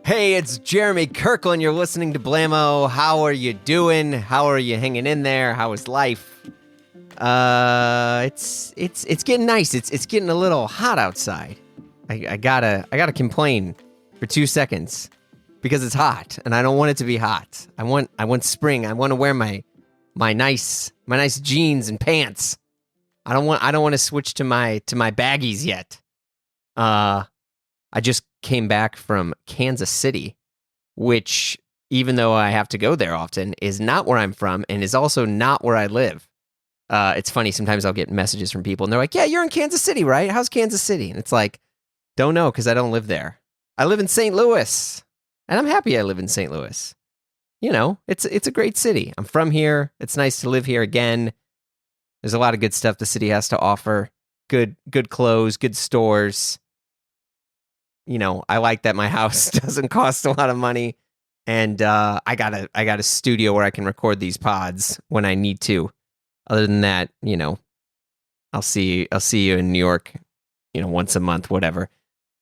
Hey, it's Jeremy Kirkland. You're listening to Blammo. How are you doing? How are you hanging in there? How is life? It's getting nice. It's getting a little hot outside. I gotta complain for 2 seconds because it's hot and I don't want it to be hot. I want spring. I want to wear my nice jeans and pants. I don't want to switch to my baggies yet. I just came back from Kansas City, which, even though I have to go there often, is not where I'm from and is also not where I live. It's funny, sometimes I'll get messages from people and they're like, yeah, you're in Kansas City, right? How's Kansas City? And it's like, don't know, because I don't live there. I live in St. Louis, and I'm happy I live in St. Louis. You know, it's a great city. I'm from here. It's nice to live here again. There's a lot of good stuff the city has to offer. Good clothes, good stores. You know, I like that my house doesn't cost a lot of money, and I got a studio where I can record these pods when I need to. Other than that, you know, I'll see you in New York, you know, once a month, whatever.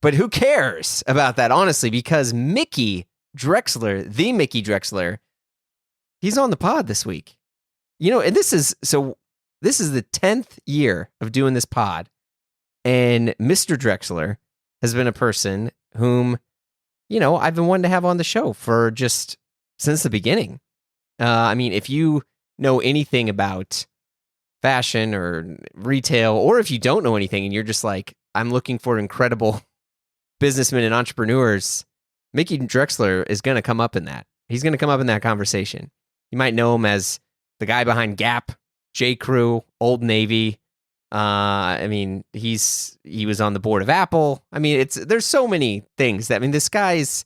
But who cares about that, honestly? Because Mickey Drexler, the Mickey Drexler, he's on the pod this week. You know, and this is the 10th year of doing this pod, and Mr. Drexler has been a person whom, you know, I've been wanting to have on the show for just since the beginning. I mean, if you know anything about fashion or retail, or if you don't know anything and you're just like, I'm looking for incredible businessmen and entrepreneurs, Mickey Drexler is going to come up in that. He's going to come up in that conversation. You might know him as the guy behind Gap, J. Crew, Old Navy. I mean, he was on the board of Apple. I mean, there's so many things that, I mean, this guy's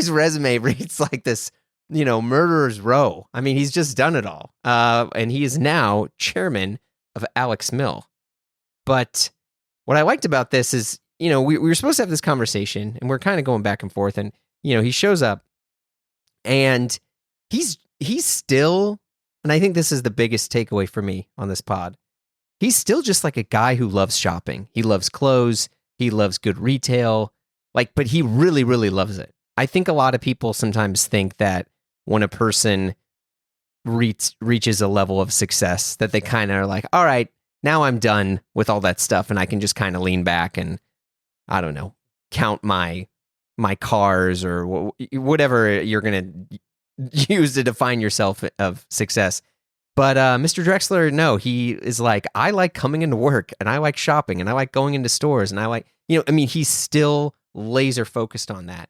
resume reads like this, you know, murderer's row. I mean, he's just done it all. And he is now chairman of Alex Mill. But what I liked about this is, you know, we were supposed to have this conversation and we're kind of going back and forth, and, you know, he shows up and he's still, and I think this is the biggest takeaway for me on this pod. He's still just like a guy who loves shopping. He loves clothes. He loves good retail. But he really, really loves it. I think a lot of people sometimes think that when a person reaches a level of success, that they kind of are like, all right, now I'm done with all that stuff, and I can just kind of lean back and, I don't know, count my cars or whatever you're going to use to define yourself of success. But Mr. Drexler, no, he is like, I like coming into work, and I like shopping, and I like going into stores, and I like, you know, I mean, he's still laser focused on that.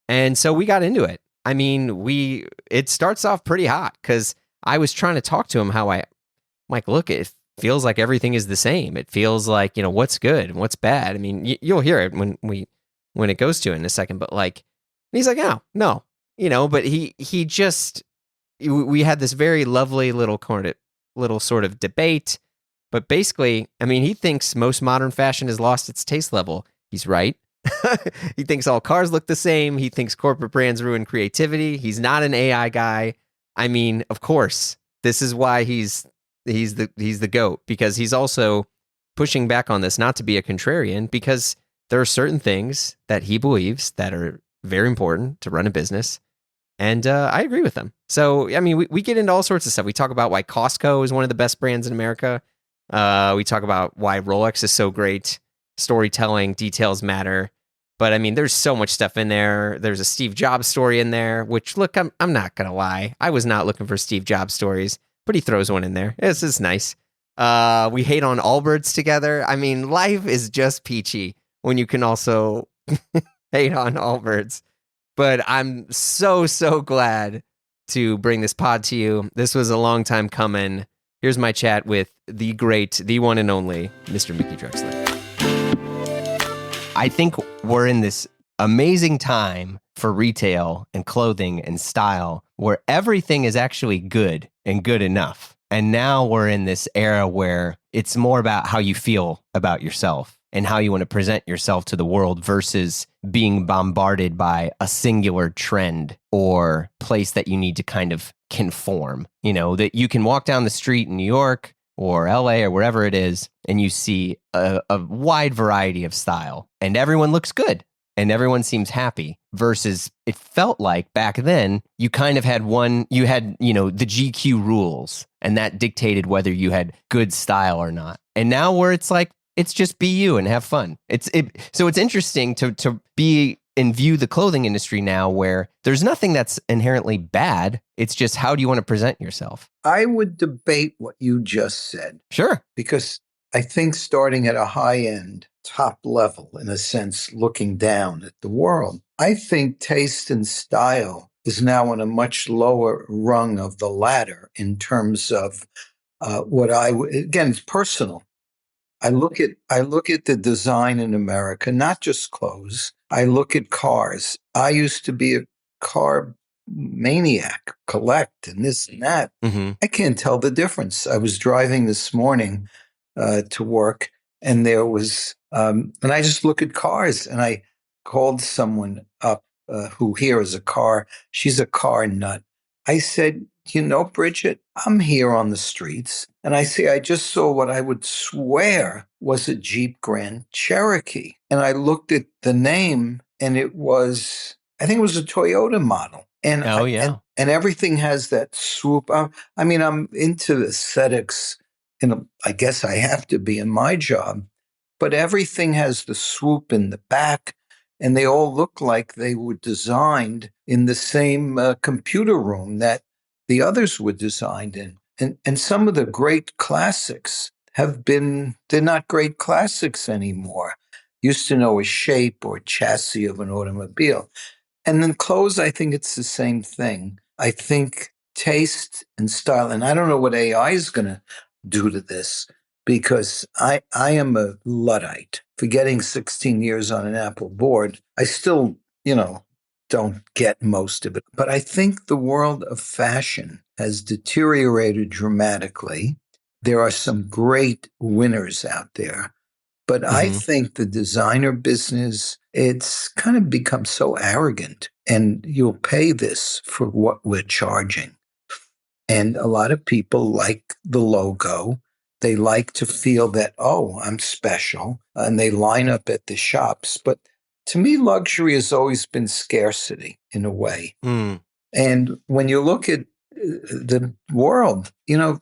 And so we got into it. I mean, it starts off pretty hot because I was trying to talk to him how I'm like, look, it feels like everything is the same. It feels like, you know, what's good and what's bad. I mean, you'll hear it when it goes to it in a second, but like, he's like, no, you know, but he just, we had this very lovely little sort of debate, but basically, I mean, he thinks most modern fashion has lost its taste level. He's right. He thinks all cars look the same. He thinks corporate brands ruin creativity. He's not an AI guy. I mean, of course, this is why he's the GOAT, because he's also pushing back on this, not to be a contrarian, because there are certain things that he believes that are very important to run a business. And I agree with them. So, I mean, we get into all sorts of stuff. We talk about why Costco is one of the best brands in America. We talk about why Rolex is so great. Storytelling, details matter. But, I mean, there's so much stuff in there. There's a Steve Jobs story in there, which, look, I'm not going to lie. I was not looking for Steve Jobs stories, but he throws one in there. It's nice. We hate on Allbirds together. I mean, life is just peachy when you can also hate on Allbirds. But I'm so glad to bring this pod to you. This was a long time coming. Here's my chat with the great, the one and only Mr. Mickey Drexler. I think we're in this amazing time for retail and clothing and style where everything is actually good and good enough. And now we're in this era where it's more about how you feel about yourself and how you want to present yourself to the world versus being bombarded by a singular trend or place that you need to kind of conform. You know, that you can walk down the street in New York or LA or wherever it is, and you see a wide variety of style, and everyone looks good. and everyone seems happy, versus it felt like back then you kind of had you had, the GQ rules, and that dictated whether you had good style or not. And now where it's like, it's just be you and have fun. So it's interesting to be and view the clothing industry now where there's nothing that's inherently bad. It's just, how do you want to present yourself? I would debate what you just said. Sure. Because I think starting at a high end, top level, in a sense, looking down at the world, I think taste and style is now on a much lower rung of the ladder in terms of again, it's personal. I look at the design in America, not just clothes. I look at cars. I used to be a car maniac, collect and this and that. Mm-hmm. I can't tell the difference. I was driving this morning to work, and there was, and I just look at cars, and I called someone up who here is a car. She's a car nut. I said, Bridget, I'm here on the streets, and I just saw what I would swear was a Jeep Grand Cherokee. And I looked at the name, and I think it was a Toyota model. And and everything has that swoop. I'm into aesthetics, and I guess I have to be in my job, but everything has the swoop in the back, and they all look like they were designed in the same computer room that the others were designed in. And some of the great classics they're not great classics anymore. Used to know a shape or chassis of an automobile. And then clothes, I think it's the same thing. I think taste and style, and I don't know what AI is going to do to this, because I am a Luddite. For getting 16 years on an Apple board, I still, don't get most of it. But I think the world of fashion has deteriorated dramatically. There are some great winners out there. But I think the designer business, it's kind of become so arrogant, and you'll pay this for what we're charging. And a lot of people like the logo. They like to feel that, oh, I'm special, and they line up at the shops. But to me, luxury has always been scarcity in a way. And when you look at the world,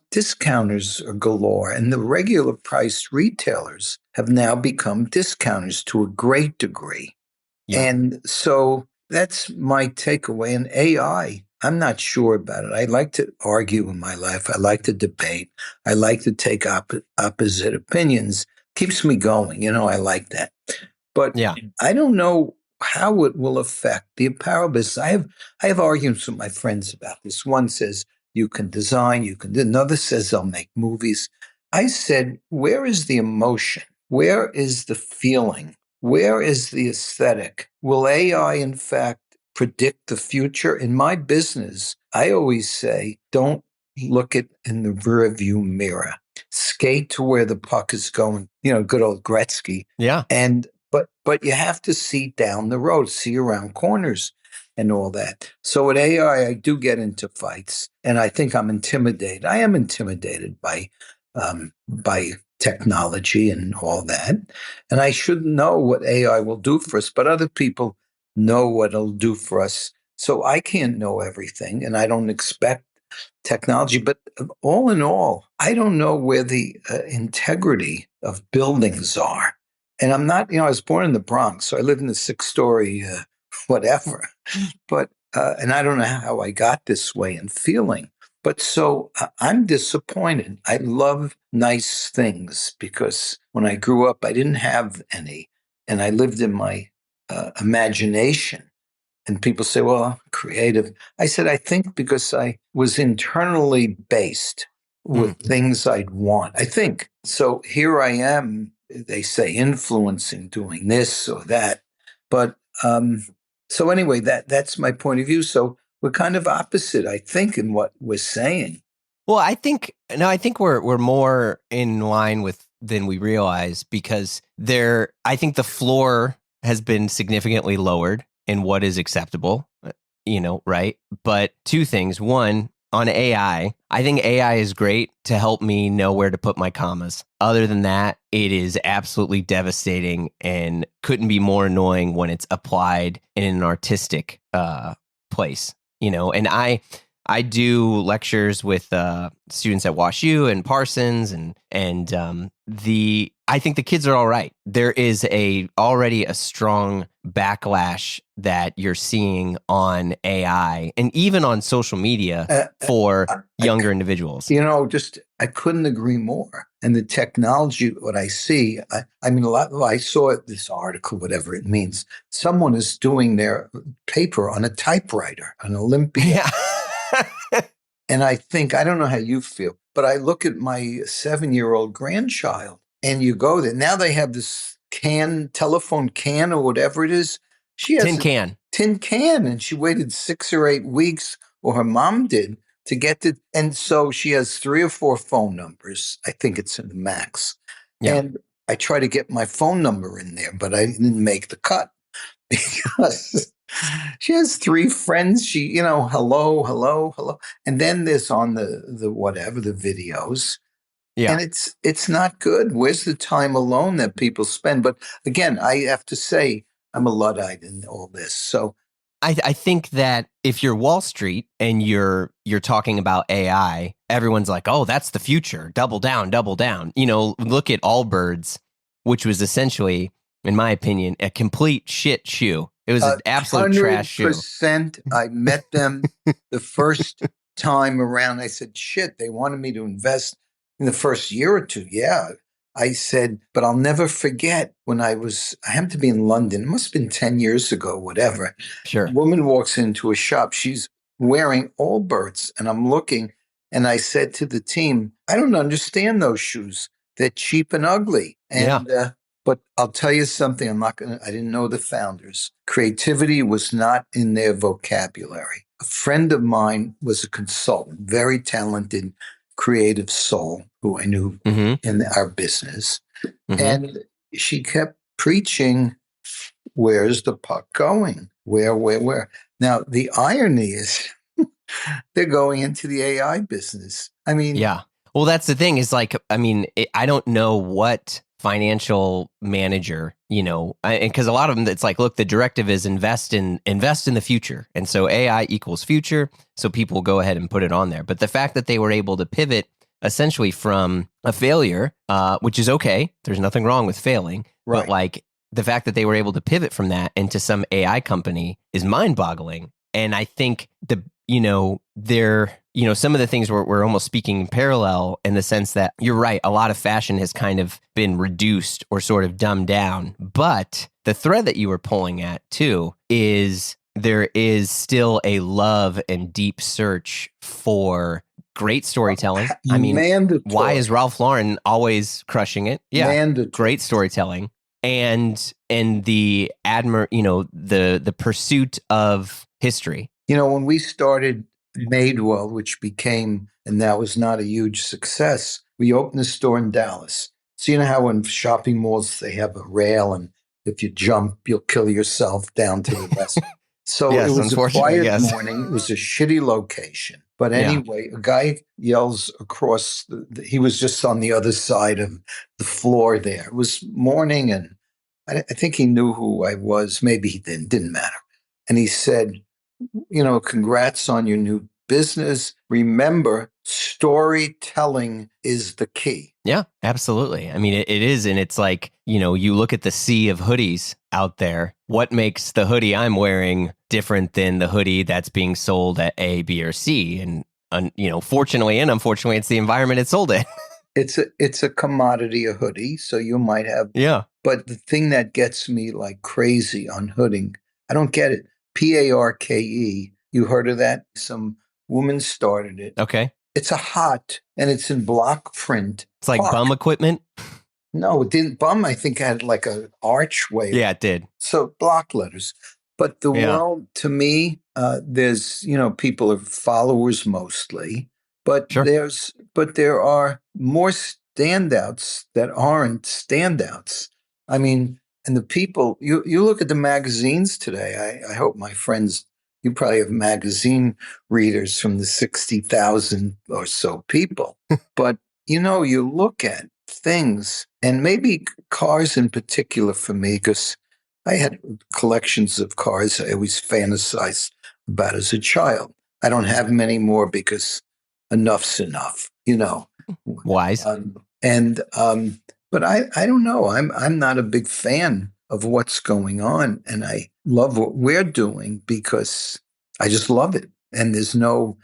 discounters are galore, and the regular priced retailers have now become discounters to a great degree. Yeah. And so that's my takeaway. And AI, I'm not sure about it. I like to argue in my life. I like to debate. I like to take opposite opinions. Keeps me going. I like that. But I don't know how it will affect the apparel business. I have arguments with my friends about this. One says you can design, you can do. Another says they'll make movies. I said, where is the emotion? Where is the feeling? Where is the aesthetic? Will AI, in fact, predict the future? In my business, I always say, don't look in the rearview mirror. Skate to where the puck is going. Good old Gretzky. Yeah. But you have to see down the road, see around corners and all that. So at AI, I do get into fights, and I think I'm intimidated. I am intimidated by technology and all that. And I should know what AI will do for us, but other people know what it'll do for us. So I can't know everything, and I don't expect technology. But all in all, I don't know where the integrity of buildings are. And I'm not, I was born in the Bronx, so I live in a 6-story whatever. But, and I don't know how I got this way in feeling. But so I'm disappointed. I love nice things because when I grew up, I didn't have any. And I lived in my imagination. And people say, well, I'm creative. I said, I think because I was internally based with things I'd want. I think. So here I am, they say influencing, doing this or that. But so anyway, that's my point of view. So we're kind of opposite, I think, in what we're saying. Well, I think we're more in line with than we realize, because I think the floor has been significantly lowered in what is acceptable, right? But two things. One, on I think AI is great to help me know where to put my commas. Other than that, it is absolutely devastating and couldn't be more annoying when it's applied in an artistic place. And I do lectures with students at WashU and Parsons, and I think the kids are all right. There is already a strong backlash that you're seeing on AI and even on social media for younger individuals. I couldn't agree more. And the technology, what I see, I saw this article, whatever it means. Someone is doing their paper on a typewriter, an Olympiad. Yeah. And I don't know how you feel, but I look at my 7-year-old grandchild and you go there. Now they have this telephone can or whatever it is. She has tin can, and she waited 6 or 8 weeks, or her mom did, to get it. And so she has 3 or 4 phone numbers. I think it's in the max. Yeah. And I try to get my phone number in there, but I didn't make the cut because she has 3 friends. She, hello, hello, hello. And then there's on the whatever, the videos. Yeah. And it's not good. Where's the time alone that people spend? But again, I have to say, I'm a Luddite in all this. So I think that if you're Wall Street and you're talking about AI, everyone's like, oh, that's the future. Double down, double down. Look at Allbirds, which was essentially, in my opinion, a complete shit shoe. It was an absolute trash shoe. 100%. I met them the first time around. I said, shit, they wanted me to invest in the first year or two. Yeah. I said, but I'll never forget when I happened to be in London. It must have been 10 years ago, whatever. Sure. A woman walks into a shop. She's wearing Allbirds. And I'm looking, and I said to the team, I don't understand those shoes. They're cheap and ugly. And, but I'll tell you something. I didn't know the founders. Creativity was not in their vocabulary. A friend of mine was a consultant, very talented, creative soul who I knew in our business. Mm-hmm. And she kept preaching, where's the puck going? Where? Now, the irony is they're going into the AI business. I mean, yeah. Well, that's the thing is I don't know what financial manager, because a lot of them, it's like, look, the directive is invest in the future. And so AI equals future. So people will go ahead and put it on there. But the fact that they were able to pivot essentially from a failure, which is okay. There's nothing wrong with failing. Right. But the fact that they were able to pivot from that into some AI company is mind boggling. And I think some of the things we're almost speaking in parallel in the sense that you're right. A lot of fashion has kind of been reduced or sort of dumbed down. But the thread that you were pulling at too is there is still a love and deep search for great storytelling. I mean, mandatory. Why is Ralph Lauren always crushing it? Yeah, mandatory. Great storytelling and the the pursuit of history. When we started Madewell, which became, and that was not a huge success, we opened a store in Dallas. So how in shopping malls they have a rail, and if you jump, you'll kill yourself down to the rest. So yes, it was a quiet morning. It was a shitty location. But anyway, a guy yells across. He was just on the other side of the floor there. It was morning, and I think he knew who I was. Maybe he didn't. Didn't matter. And he said, congrats on your new business. Remember, storytelling is the key. Yeah, absolutely. I mean, it is. And it's like, you look at the sea of hoodies out there. What makes the hoodie I'm wearing different than the hoodie that's being sold at A, B, or C? And, fortunately and unfortunately, it's the environment it's sold in. It's a commodity, a hoodie. So you might have. Yeah. But the thing that gets me like crazy on hooding, I don't get it. PARKE. You heard of that? Some woman started it. Okay. It's a hot, and it's in block print. It's like bum equipment? No, it didn't. Bum, I think, had like an archway. Yeah, it did. So block letters. But the world, to me, there's, people are followers mostly. But sure. There are more standouts that aren't standouts. I mean, and the people, you look at the magazines today. I hope my friends you probably have magazine readers from the 60,000 or so people. But, you look at things, and maybe cars in particular for me, because I had collections of cars I always fantasized about as a child. I don't have many more because enough's enough. Wise. But I don't know. I'm not a big fan of what's going on, and I love what we're doing because I just love it. And there's no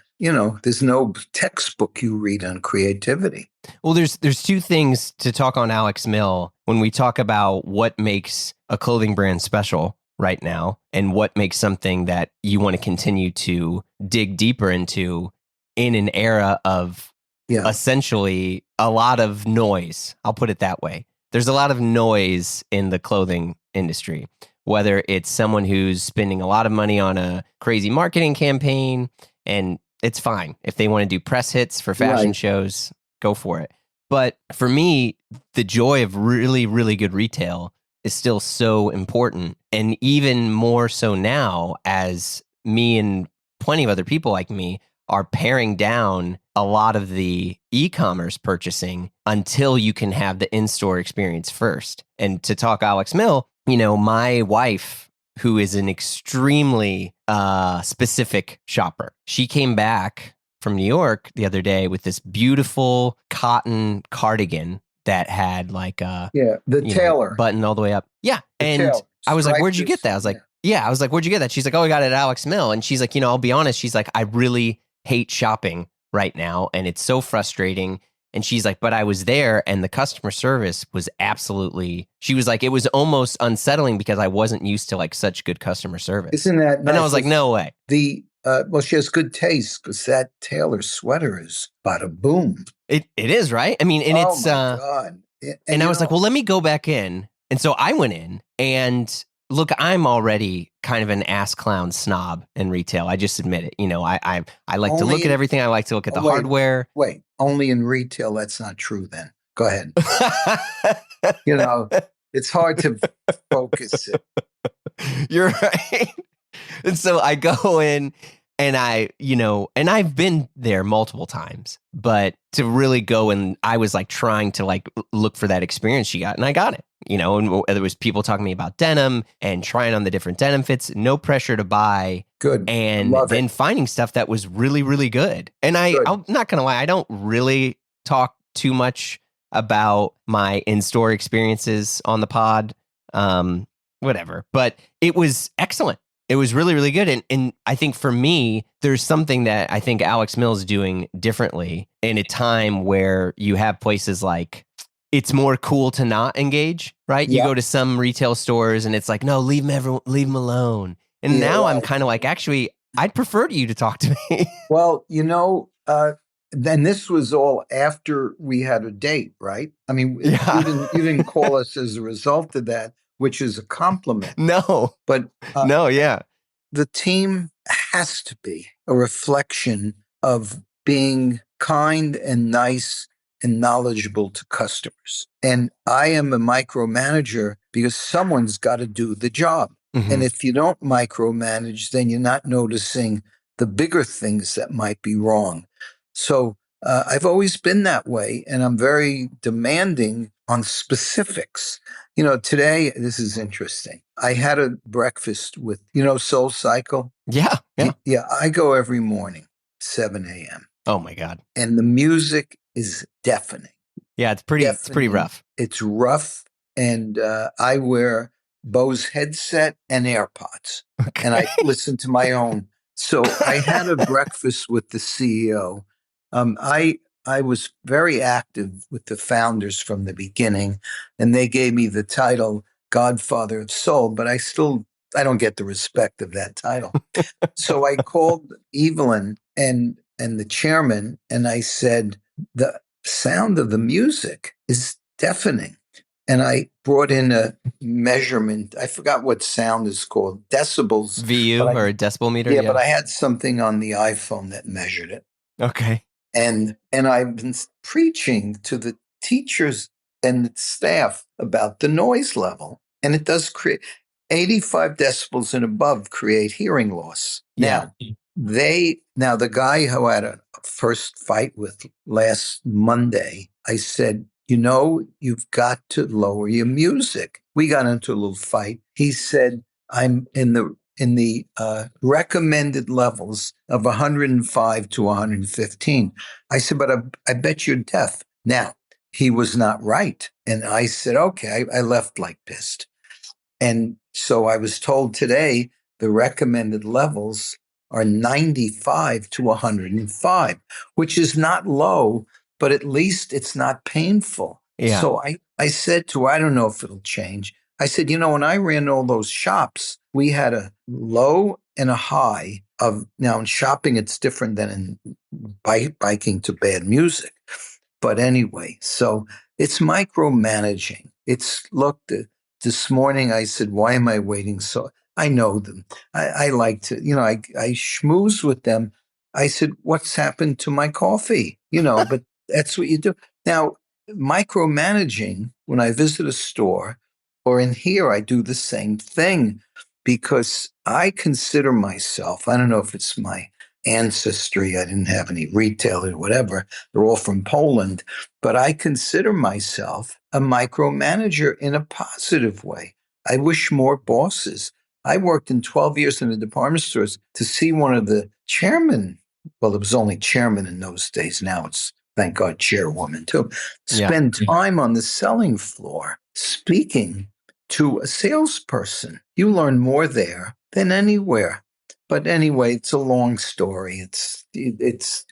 textbook you read on creativity. Well, there's two things to talk on Alex Mill when we talk about what makes a clothing brand special right now and what makes something that you want to continue to dig deeper into in an era of essentially a lot of noise. I'll put it that way. There's a lot of noise in the clothing industry, whether it's someone who's spending a lot of money on a crazy marketing campaign, and it's fine. If they want to do press hits for fashion shows, go for it. But for me, the joy of really, really good retail is still so important. And even more so now, as me and plenty of other people like me are paring down a lot of the e-commerce purchasing until you can have the in-store experience first. And to talk Alex Mill, my wife, who is an extremely specific shopper, she came back from New York the other day with this beautiful cotton cardigan that had like the tailor button all the way up. Yeah. And I was like, where'd you get that? I was like, I was like, where'd you get that? She's like, oh, I got it at Alex Mill. And she's like, I'll be honest. She's like, I really hate shopping right now. And it's so frustrating. And she's like, but I was there and the customer service was absolutely, she was like, it was almost unsettling because I wasn't used to like such good customer service. Isn't that nice? And I was like, no way. Well, she has good taste because that tailor sweater is bada boom. It is, right? I mean, and it's, my God. And I was like, well, let me go back in. And so I went in, and look, I'm already kind of an ass clown snob in retail. I just admit it. I like to look at everything. I like to look at the hardware. Wait, only in retail? That's not true then. Go ahead. It's hard to focus it. You're right. And so I go in, and and I've been there multiple times, but to really go, and I was like trying to like look for that experience she got, and I got it, and there was people talking to me about denim and trying on the different denim fits, no pressure to buy. Good. And then finding stuff that was really, really good. And I'm not going to lie, I don't really talk too much about my in-store experiences on the pod, whatever, but it was excellent. It was really, really good. And I think for me, there's something that I think Alex Mill's doing differently in a time where you have places like, it's more cool to not engage, right? You go to some retail stores and it's like, no, leave them alone. And now I'm kind of like, actually, I'd prefer you to talk to me. Well, then this was all after we had a date, right? I mean, you didn't call us as a result of that, which is a compliment. No. But no, yeah. The team has to be a reflection of being kind and nice and knowledgeable to customers. And I am a micromanager because someone's got to do the job. Mm-hmm. And if you don't micromanage, then you're not noticing the bigger things that might be wrong. So I've always been that way, and I'm very demanding on specifics. Today, this is interesting. I had a breakfast with, Soul Cycle. Yeah. Yeah, I go every morning, 7 a.m. Oh my God. And the music is deafening. Yeah, it's pretty rough. It's rough. And I wear Bose headset and AirPods. Okay. And I listen to my own. So I had a breakfast with the CEO. I was very active with the founders from the beginning, and they gave me the title Godfather of Soul, but I don't get the respect of that title. So I called Evelyn and the chairman, and I said, the sound of the music is deafening. And I brought in a measurement. I forgot what sound is called, decibels. VU or a decibel meter? Yeah, but I had something on the iPhone that measured it. Okay. And I've been preaching to the teachers and the staff about the noise level. And it does create 85 decibels and above create hearing loss. Yeah. Now the guy who I had a first fight with last Monday, I said, you've got to lower your music. We got into a little fight. He said, I'm in the recommended levels of 105 to 115. I said, but I bet you're deaf. Now, he was not right. And I said, okay, I left like pissed. And so I was told today the recommended levels are 95 to 105, which is not low, but at least it's not painful. Yeah. So I said to her, I don't know if it'll change. I said, when I ran all those shops, we had a low and a high of, now in shopping, it's different than in biking to bad music. But anyway, so it's micromanaging. Look, this morning I said, why am I waiting? So I know them. I like to, I schmooze with them. I said, what's happened to my coffee? But that's what you do. Now, micromanaging, when I visit a store or in here, I do the same thing because I consider myself, I don't know if it's my ancestry, I didn't have any retail or whatever, they're all from Poland, but I consider myself a micromanager in a positive way. I wish more bosses. I worked in 12 years in the department stores to see one of the chairmen, well, it was only chairman in those days. Now it's, thank God, chairwoman too, spend time on the selling floor speaking to a salesperson. You learn more there than anywhere. But anyway, it's a long story. It's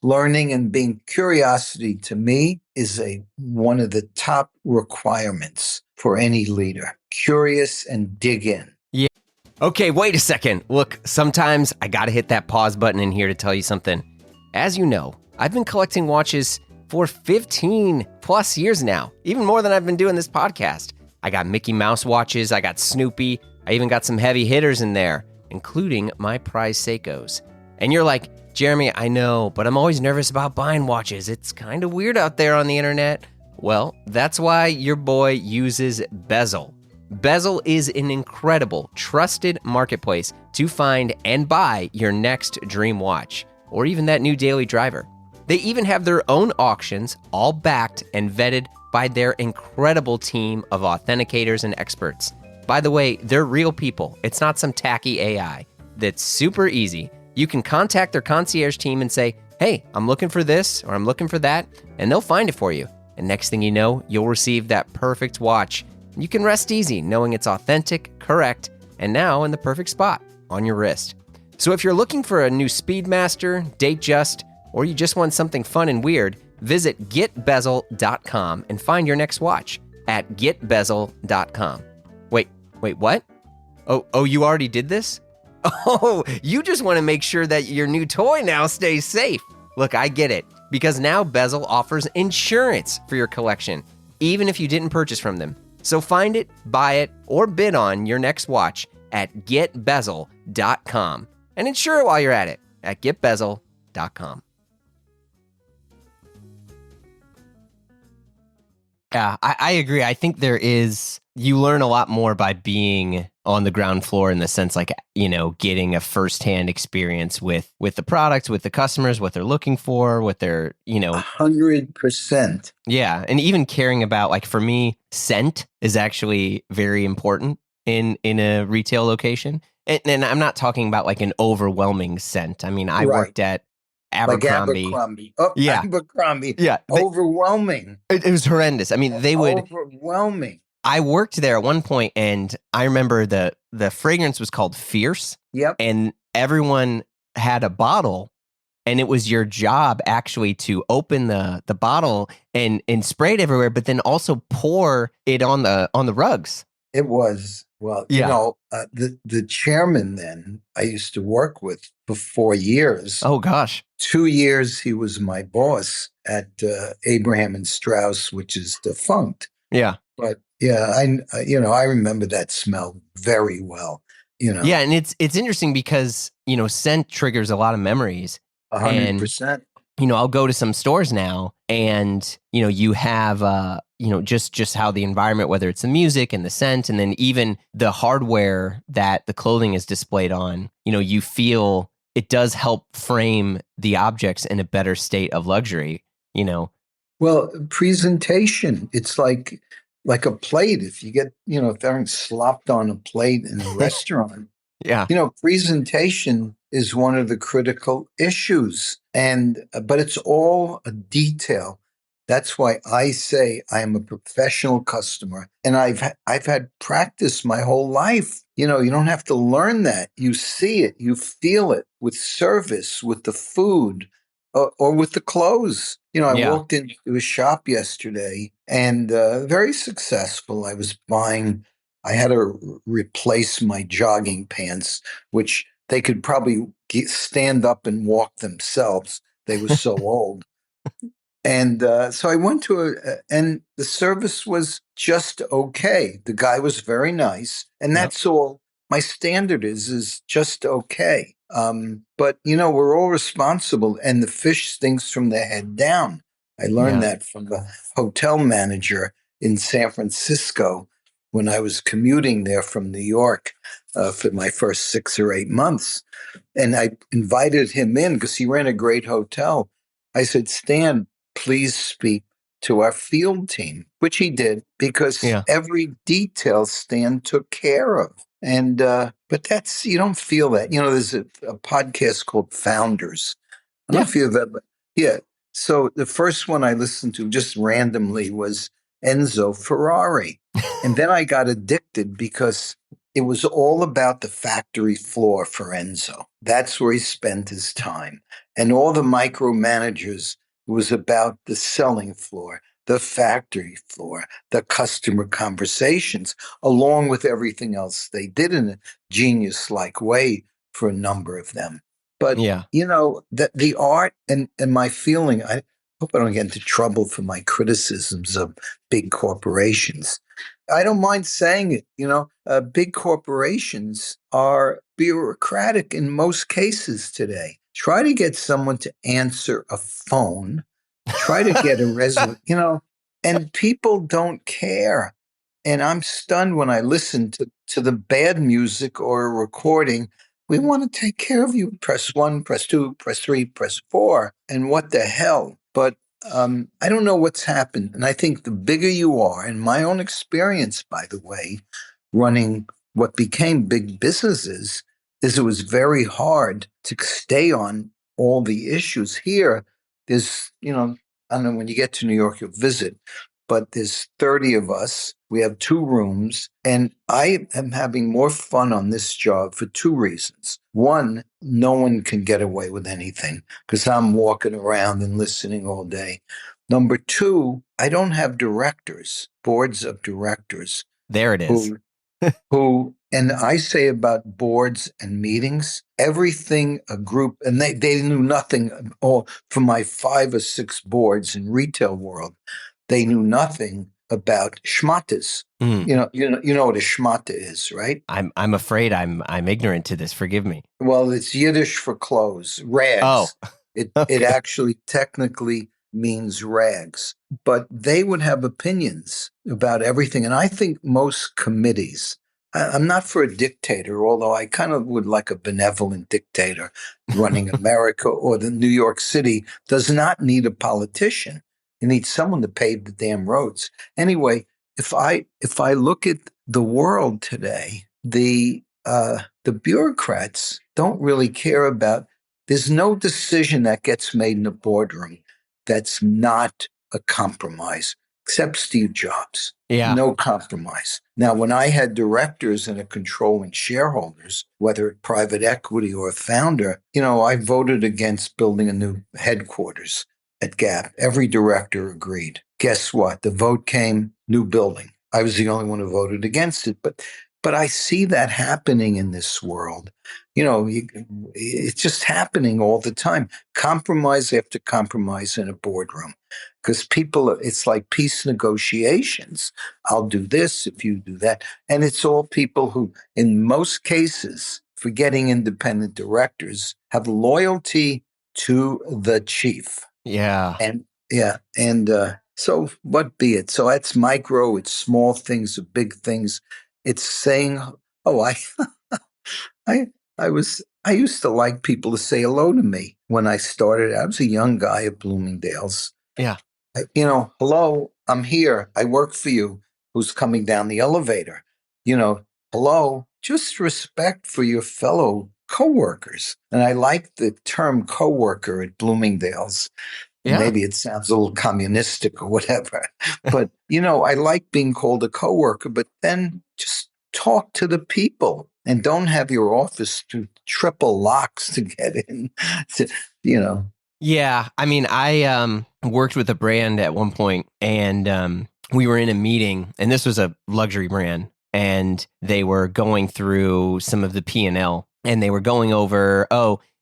learning and being curiosity to me is one of the top requirements for any leader. Curious and dig in. Yeah. Okay, wait a second. Look, sometimes I gotta hit that pause button in here to tell you something. As you know, I've been collecting watches for 15 plus years now, even more than I've been doing this podcast. I got Mickey Mouse watches, I got Snoopy, I even got some heavy hitters in there, including my prize Seikos. And you're like, Jeremy, I know, but I'm always nervous about buying watches. It's kind of weird out there on the internet. Well, that's why your boy uses Bezel. Bezel is an incredible, trusted marketplace to find and buy your next dream watch, or even that new daily driver. They even have their own auctions, all backed and vetted by their incredible team of authenticators and experts. By the way, they're real people. It's not some tacky AI. That's super easy. You can contact their concierge team and say, hey, I'm looking for this or I'm looking for that, and they'll find it for you. And next thing you know, you'll receive that perfect watch. You can rest easy knowing it's authentic, correct, and now in the perfect spot on your wrist. So if you're looking for a new Speedmaster, Datejust, or you just want something fun and weird, visit getbezel.com and find your next watch at getbezel.com. Wait, what? Oh, you already did this? Oh, you just want to make sure that your new toy now stays safe. Look, I get it, because now Bezel offers insurance for your collection, even if you didn't purchase from them. So find it, buy it, or bid on your next watch at getbezel.com and insure it while you're at it at getbezel.com. Yeah, I agree. I think you learn a lot more by being on the ground floor in the sense like, getting a firsthand experience with the products, with the customers, what they're looking for, what they're, 100%. Yeah. And even caring about, like for me, scent is actually very important in a retail location. And I'm not talking about like an overwhelming scent. I mean, I worked at Abercrombie. Like Abercrombie. Oh, yeah. Abercrombie. Yeah. Overwhelming. It was horrendous. I mean, they would... Overwhelming. I worked there at one point, and I remember the fragrance was called Fierce. Yep. And everyone had a bottle, and it was your job actually to open the bottle and spray it everywhere, but then also pour it on the rugs. It was. Well, the chairman then I used to work with for 4 years. Oh, gosh. 2 years he was my boss at Abraham and Strauss, which is defunct. Yeah. But yeah, I remember that smell very well. Yeah, and it's interesting because scent triggers a lot of memories. 100%. And, I'll go to some stores now, and you have just how the environment, whether it's the music and the scent, and then even the hardware that the clothing is displayed on, you feel it does help frame the objects in a better state of luxury. Well, presentation, it's like a plate. If you get, if everything's slopped on a plate in a restaurant, Yeah. presentation is one of the critical issues. But it's all a detail. That's why I say I am a professional customer, and I've had practice my whole life. You don't have to learn that. You see it, you feel it with service, with the food, or with the clothes. I Yeah. walked into a shop yesterday and very successful. I had to replace my jogging pants, which they could probably stand up and walk themselves. They were so old. And so I went and the service was just okay. The guy was very nice, and Yep. that's all. My standard is just okay. But we're all responsible, and the fish stinks from the head down. I learned Yeah. that from the hotel manager in San Francisco when I was commuting there from New York for my first 6 or 8 months. And I invited him in because he ran a great hotel. I said, Stan, please speak to our field team, which he did because Yeah. every detail Stan took care of. And, but you don't feel that. There's a podcast called Founders. I don't know Yeah. if you've ever, yeah. So the first one I listened to just randomly was Enzo Ferrari. And then I got addicted because it was all about the factory floor for Enzo. That's where he spent his time. And all the micromanagers, it was about the selling floor, the factory floor, the customer conversations, along with everything else they did in a genius like way for a number of them. But Yeah. the art and my feeling, I hope I don't get into trouble for my criticisms of big corporations. I don't mind saying it. Big corporations are bureaucratic in most cases today. Try to get someone to answer a phone, try to get a resume, and people don't care. And I'm stunned when I listen to the bad music or a recording. We want to take care of you. Press one, press two, press three, press four. And what the hell? But I don't know what's happened. And I think the bigger you are, in my own experience, by the way, running what became big businesses, is it was very hard to stay on all the issues. Here, I don't know, when you get to New York, you'll visit, but there's 30 of us. We have 2 rooms, and I am having more fun on this job for 2 reasons. One, no one can get away with anything because I'm walking around and listening all day. Number two, I don't have boards of directors There it is. and I say about boards and meetings, everything a group, and they knew nothing, all from my 5 or 6 boards in retail world, they knew nothing about schmatas. Mm. You know what a schmata is, right? I'm afraid I'm ignorant to this. Forgive me. Well, it's Yiddish for clothes, Oh, rags. It okay. actually technically means rags, but they would have opinions about everything. And I think most committees, I'm not for a dictator, although I kind of would like a benevolent dictator running America, or the New York City does not need a politician. It needs someone to pave the damn roads. Anyway, if I look at the world today, the bureaucrats don't really care about. There's no decision that gets made in a boardroom that's not a compromise, except Steve Jobs. Yeah. No compromise. Now, when I had directors and a controlling shareholders, whether private equity or a founder, I voted against building a new headquarters at Gap. Every director agreed. Guess what? The vote came, new building. I was the only one who voted against it. But I see that happening in this world. It's just happening all the time. Compromise after compromise in a boardroom. Because it's like peace negotiations. I'll do this if you do that. And it's all people who, in most cases, forgetting independent directors, have loyalty to the chief. Yeah. And yeah, and So what be it? So that's micro, it's small things, big things. It's saying, oh, I, I used to like people to say hello to me when I started. I was a young guy at Bloomingdale's. Yeah. Hello, I'm here. I work for you. Who's coming down the elevator? Hello, just respect for your fellow coworkers. And I like the term coworker at Bloomingdale's. Yeah. Maybe it sounds a little communistic or whatever, but I like being called a coworker, but then just talk to the people and don't have your office through triple locks to get in. to, you know, Yeah, I mean, I worked with a brand at one point, and we were in a meeting, and this was a luxury brand, and they were going through some of the P&L, and they were going over,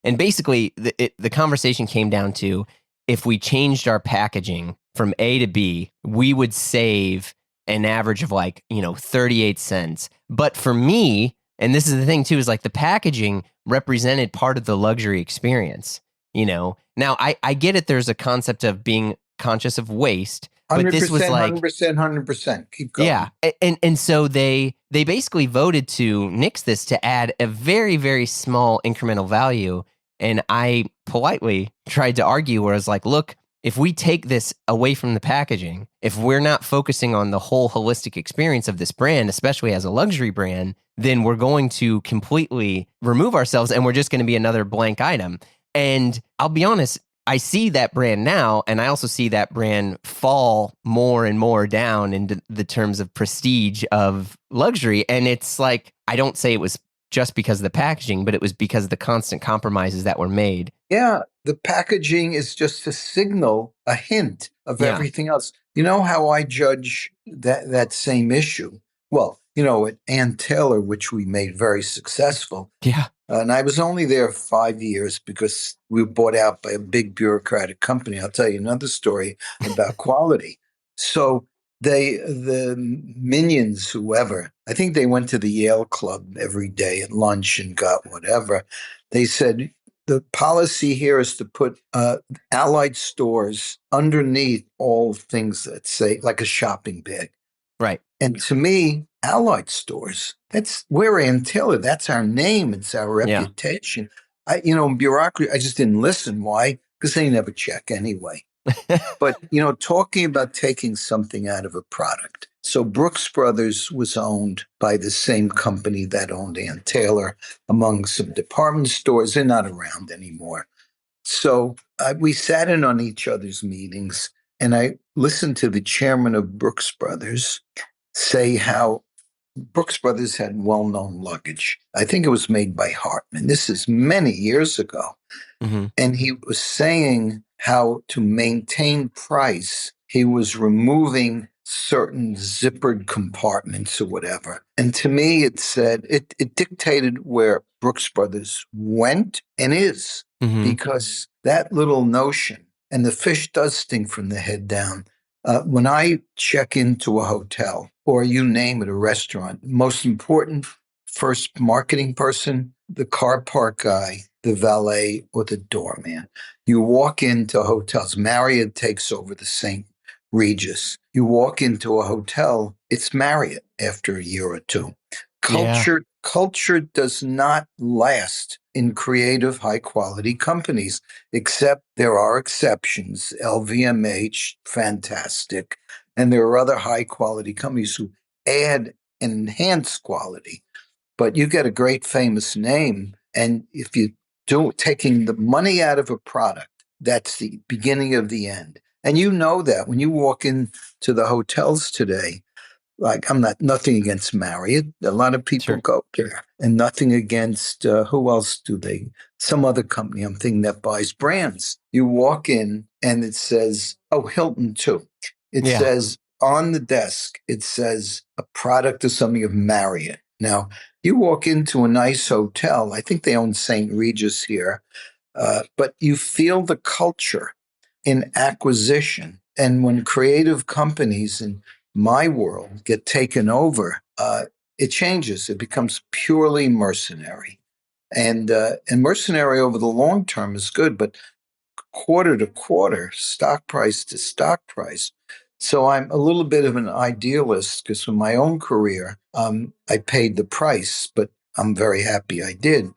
and basically the conversation came down to, if we changed our packaging from A to B, we would save an average of 38 cents. But for me, and this is the thing too, is like the packaging represented part of the luxury experience. Now I get it. There's a concept of being conscious of waste, but this was 100%, like, 100%, 100%. Keep going. yeah. And so they basically voted to nix this, to add a very, very small incremental value. And I politely tried to argue, where I was like, look, if we take this away from the packaging, if we're not focusing on the whole holistic experience of this brand, especially as a luxury brand, then we're going to completely remove ourselves, and we're just going to be another blank item. And I'll be honest, I see that brand now, and I also see that brand fall more and more down into the terms of prestige of luxury. And it's like, I don't say it was just because of the packaging, but it was because of the constant compromises that were made. Yeah, the packaging is just a signal, a hint of Yeah. everything else. You know how I judge that same issue? Well, at Ann Taylor, which we made very successful, Yeah. and I was only there 5 years because we were bought out by a big bureaucratic company. I'll tell you another story about quality. So the minions, whoever, I think they went to the Yale Club every day at lunch and got whatever. They said, the policy here is to put allied stores underneath all things that say, like a shopping bag. Right. And to me, allied stores, we're Ann Taylor. That's our name. It's our Yeah. reputation. Bureaucracy, I just didn't listen. Why? Because they never check anyway. But, talking about taking something out of a product. So Brooks Brothers was owned by the same company that owned Ann Taylor, among some department stores. They're not around anymore. So we sat in on each other's meetings, and I listened to the chairman of Brooks Brothers say how Brooks Brothers had well-known luggage. I think it was made by Hartman. This is many years ago. Mm-hmm. And he was saying how, to maintain price, he was removing certain zippered compartments or whatever. And to me, it dictated where Brooks Brothers went and is, because that little notion, and the fish does stink from the head down. When I check into a hotel, or you name it, a restaurant, most important first marketing person, the car park guy, the valet, or the doorman. You walk into hotels. Marriott takes over the St. Regis. You walk into a hotel, it's Marriott after a year or two. Culture does not last in creative, high-quality companies, except there are exceptions. LVMH, fantastic. And there are other high-quality companies who add and enhance quality. But you get a great famous name, and if you do taking the money out of a product, that's the beginning of the end. And you know that when you walk into the hotels today, like, nothing against Marriott. A lot of people go there, and nothing against who else do they? Some other company I'm thinking that buys brands. You walk in and it says, Hilton too. It says on the desk, it says a product or something of Marriott. Now, you walk into a nice hotel, I think they own St. Regis here, but you feel the culture in acquisition. And when creative companies in my world get taken over, it changes. It becomes purely mercenary. And mercenary over the long term is good, but quarter to quarter, stock price to stock price, So I'm a little bit of an idealist because for my own career, I paid the price, but I'm very happy I did.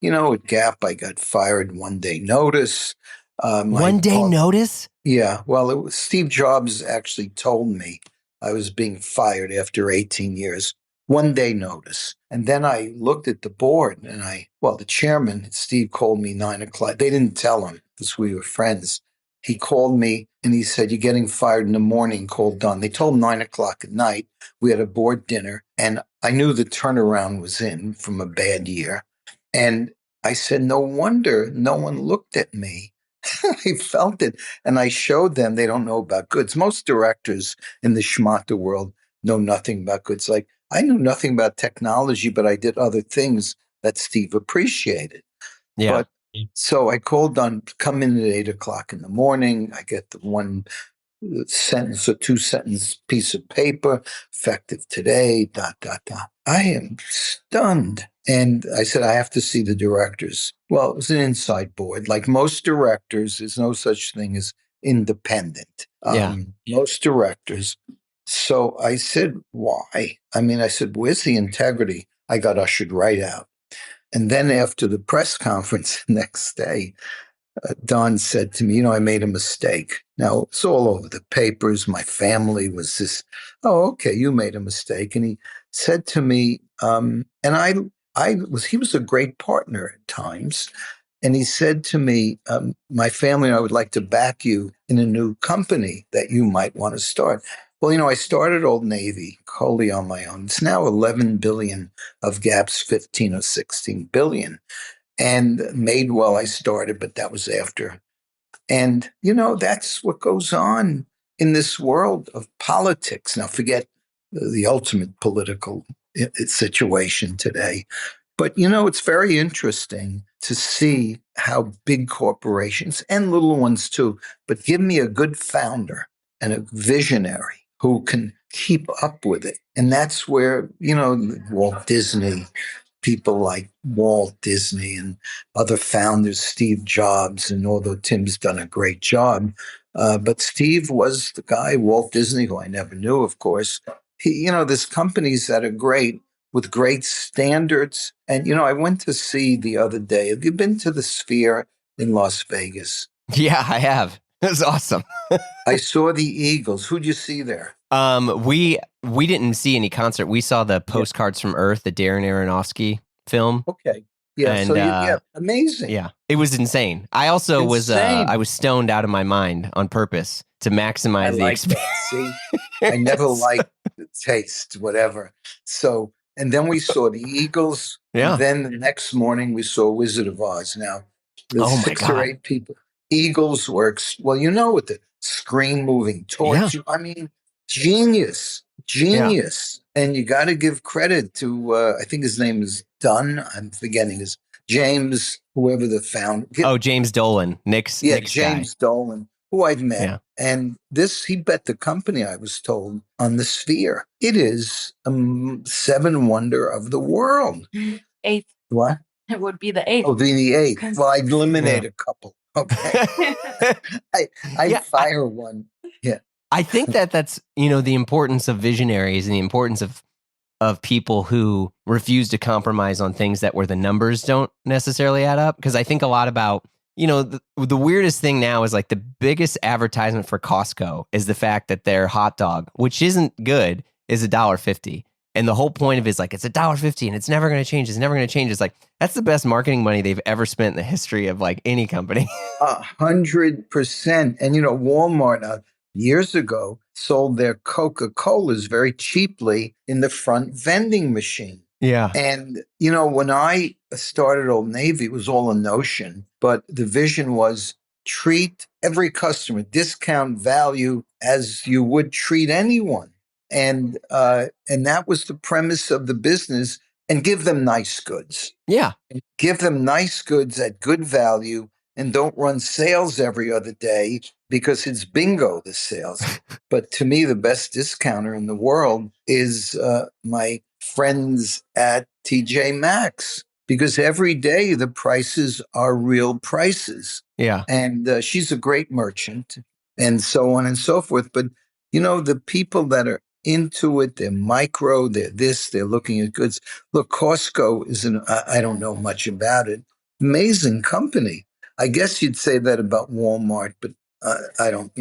At Gap, I got fired 1 day notice. My One day boss, notice? yeah, well, it was Steve Jobs actually told me I was being fired after 18 years. 1 day notice. And then I looked at the board and the chairman, Steve, called me 9 o'clock. They didn't tell him because we were friends. He called me and he said, "You're getting fired in the morning, call Don." They told him 9 o'clock at night. We had a board dinner and I knew the turnaround was in from a bad year. And I said, "No wonder no one looked at me." I felt it. And I showed them they don't know about goods. Most directors in the schmata world know nothing about goods. Like I knew nothing about technology, but I did other things that Steve appreciated. Yeah. But so I called on, come in at 8 o'clock in the morning. I get the one sentence or two sentence piece of paper, effective today, dot, dot, dot. I am stunned. And I said, I have to see the directors. Well, it was an inside board. Like most directors, there's no such thing as independent. Yeah. Most directors. So I said, why? I said, where's the integrity? I got ushered right out. And then after the press conference the next day, Don said to me, I made a mistake. Now, it's all over the papers. My family was this, "Oh, okay, you made a mistake." And he said to me, he was a great partner at times. And he said to me, "My family and I would like to back you in a new company that you might want to start." Well, I started Old Navy wholly on my own. It's now 11 billion of Gap's 15 or 16 billion. And Madewell I started, but that was after. And, that's what goes on in this world of politics. Now, forget the ultimate political situation today. But, it's very interesting to see how big corporations and little ones too, but give me a good founder and a visionary who can keep up with it. And that's where, Walt Disney, people like Walt Disney and other founders, Steve Jobs, and although Tim's done a great job, but Steve was the guy, Walt Disney, who I never knew, of course. There's companies that are great with great standards. And, I went to see the other day, have you been to the Sphere in Las Vegas? Yeah, I have. It was awesome. I saw the Eagles. Who'd you see there? We didn't see any concert. We saw the Postcards from Earth, the Darren Aronofsky film. Okay. Yeah. And So amazing. yeah, it was insane. I also was Insane. stoned out of my mind on purpose to maximize the that. experience. See, I never liked the taste, whatever. So, and then we saw the Eagles. Yeah. And then the next morning we saw Wizard of Oz. Now, the Oh my 6 or God. 8 people. Eagles works well. With the screen moving towards you. Genius. And you got to give credit to. I think his name is Dunn. I'm forgetting his James, whoever the founder. Oh, James Dolan, Nick's James guy. Dolan, who I've met. Yeah. And he bet the company, I was told, on the Sphere. It is a 7 wonder of the world. 8th. What? It would be the 8th. Oh, the 8th. Well, I'd eliminate a couple. Okay. I fire one. Yeah. I think that's, the importance of visionaries and the importance of people who refuse to compromise on things that where the numbers don't necessarily add up. Because I think a lot about, the weirdest thing now is like the biggest advertisement for Costco is the fact that their hot dog, which isn't good, is $1.50. And the whole point of it is like, it's $1.50 and it's never going to change. It's never going to change. It's like, that's the best marketing money they've ever spent in the history of like any company. 100%. And, Walmart years ago sold their Coca-Colas very cheaply in the front vending machine. Yeah. And, when I started Old Navy, it was all a notion, but the vision was treat every customer, discount value as you would treat anyone. And that was the premise of the business, and give them nice goods. Yeah. Give them nice goods at good value, and don't run sales every other day because it's bingo, the sales. But to me, the best discounter in the world is my friends at TJ Maxx, because every day the prices are real prices. Yeah. And she's a great merchant and so on and so forth. But the people that are into it, they're micro, they're this, they're looking at goods. Look, Costco I don't know much about it. Amazing company. I guess you'd say that about Walmart, but I don't,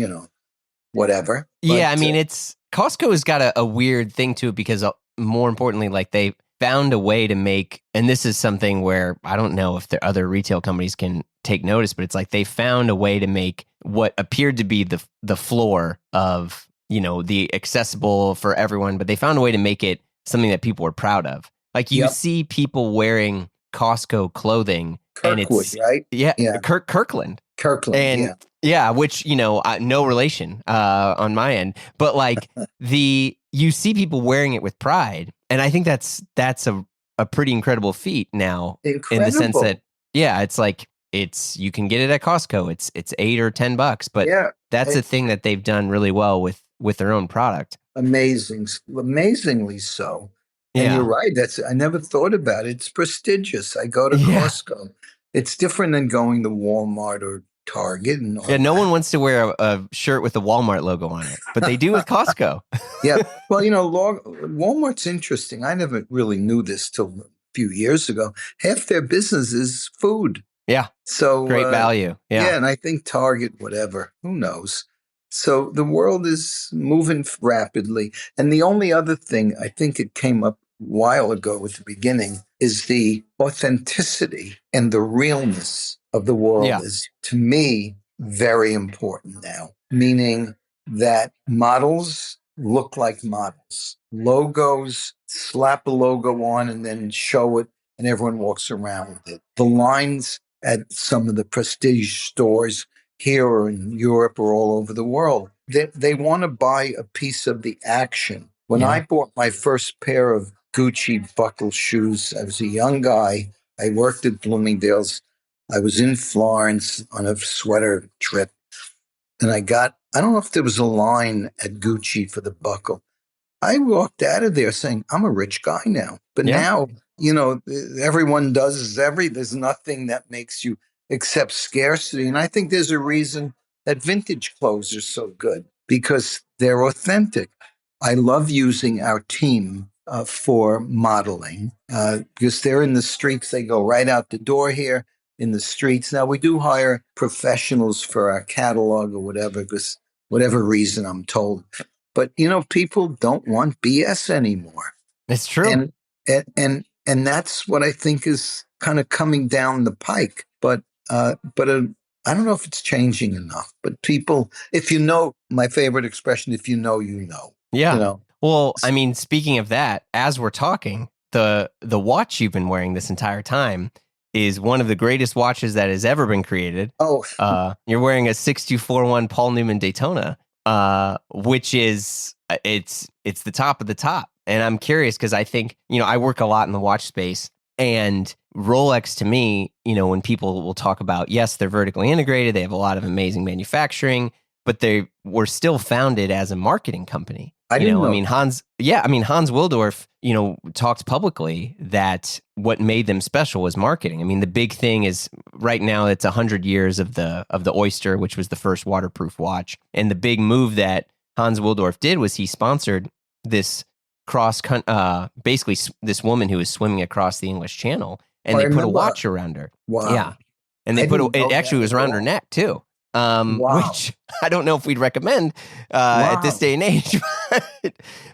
whatever. Yeah, But I mean, it's Costco has got a weird thing to it because more importantly, like they found a way to make, and this is something where I don't know if the other retail companies can take notice, but it's like they found a way to make what appeared to be the floor of, the accessible for everyone, but they found a way to make it something that people were proud of. Like you yep, see people wearing Costco clothing and Kirkwood, it's, right? yeah, Yeah, Kirkland. Kirkland, And yeah. yeah, which, no relation on my end, but like you see people wearing it with pride. And I think that's a pretty incredible feat now in the sense that, Incredible. yeah, it's like you can get it at Costco. It's $8 or $10, but Yeah. that's eh, a thing that they've done really well with their own product. Amazing, amazingly so. And you're Yeah. right. I never thought about it. It's prestigious. I go to Yeah. Costco. It's different than going to Walmart or Target and Yeah. all No one that. wants to wear a shirt with the Walmart logo on it, but they do with Costco. Yeah. Well, Walmart's interesting. I never really knew this till a few years ago. Half their business is food. Yeah. So, Great value. yeah, Yeah. and I think Target, whatever, who knows? So the world is moving rapidly. And the only other thing I think it came up a while ago at the beginning is the authenticity and the realness of the world Yeah. is, to me, very important now, meaning that models look like models. Logos, slap a logo on and then show it, and everyone walks around with it. The lines at some of the prestige stores here or in Europe or all over the world. They want to buy a piece of the action. When I Yeah. bought my first pair of Gucci buckle shoes, I was a young guy. I worked at Bloomingdale's. I was in Florence on a sweater trip, and I don't know if there was a line at Gucci for the buckle. I walked out of there saying, I'm a rich guy now. But Yeah. now, everyone does there's nothing that makes you accept scarcity. And I think there's a reason that vintage clothes are so good because they're authentic. I love using our team for modeling because they're in the streets. They go right out the door here in the streets. Now, we do hire professionals for our catalog or whatever, because whatever reason I'm told. But people don't want BS anymore, It's true. and and that's what I think is kind of coming down the pike. But I don't know if it's changing enough. But people, if you know, my favorite expression, if you know, you know, you Yeah. know. Well, I mean, speaking of that, as we're talking, the watch you've been wearing this entire time is one of the greatest watches that has ever been created. Oh, You're wearing a 6241 Paul Newman Daytona, which is it's the top of the top. And I'm curious because I think, I work a lot in the watch space, and Rolex to me, when people will talk about, yes, they're vertically integrated, they have a lot of amazing manufacturing, but they were still founded as a marketing company. I didn't I know mean, that. Hans Wildorf, talked publicly that what made them special was marketing. I mean, the big thing is right now it's 100 years of the Oyster, which was the first waterproof watch. And the big move that Hans Wildorf did was he sponsored this basically this woman who was swimming across the English Channel, and I they put a remember. watch around her. Yeah. Wow, And they I didn't it know actually that was at around her all. neck too. Wow, Which I don't know if we'd recommend at this wow, day and age, but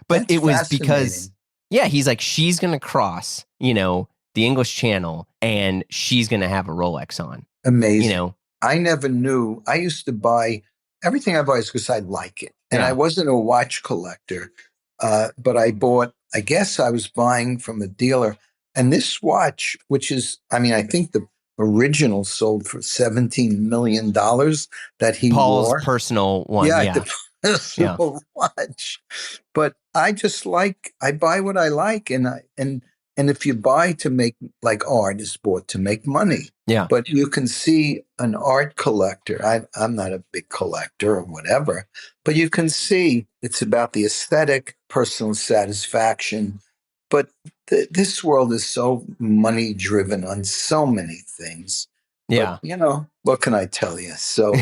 that's it was because, fascinating. yeah, he's like, she's going to cross, the English Channel, and she's going to have a Rolex on, you Amazing. know? I never knew. I used to buy everything I buy is because I like it. And I Yeah. wasn't a watch collector, but I guess I was buying from a dealer. And this watch, which is, I mean, I think the original sold for $17 million that he Paul's wore. personal one. Yeah, Yeah. the Yeah. personal watch. But I buy what I like, and if you buy to make, like, art is bought to make money. Yeah. But you can see an art collector. I'm not a big collector or whatever, but you can see it's about the aesthetic, personal satisfaction. But this world is so money driven on so many things. But Yeah. what can I tell you? So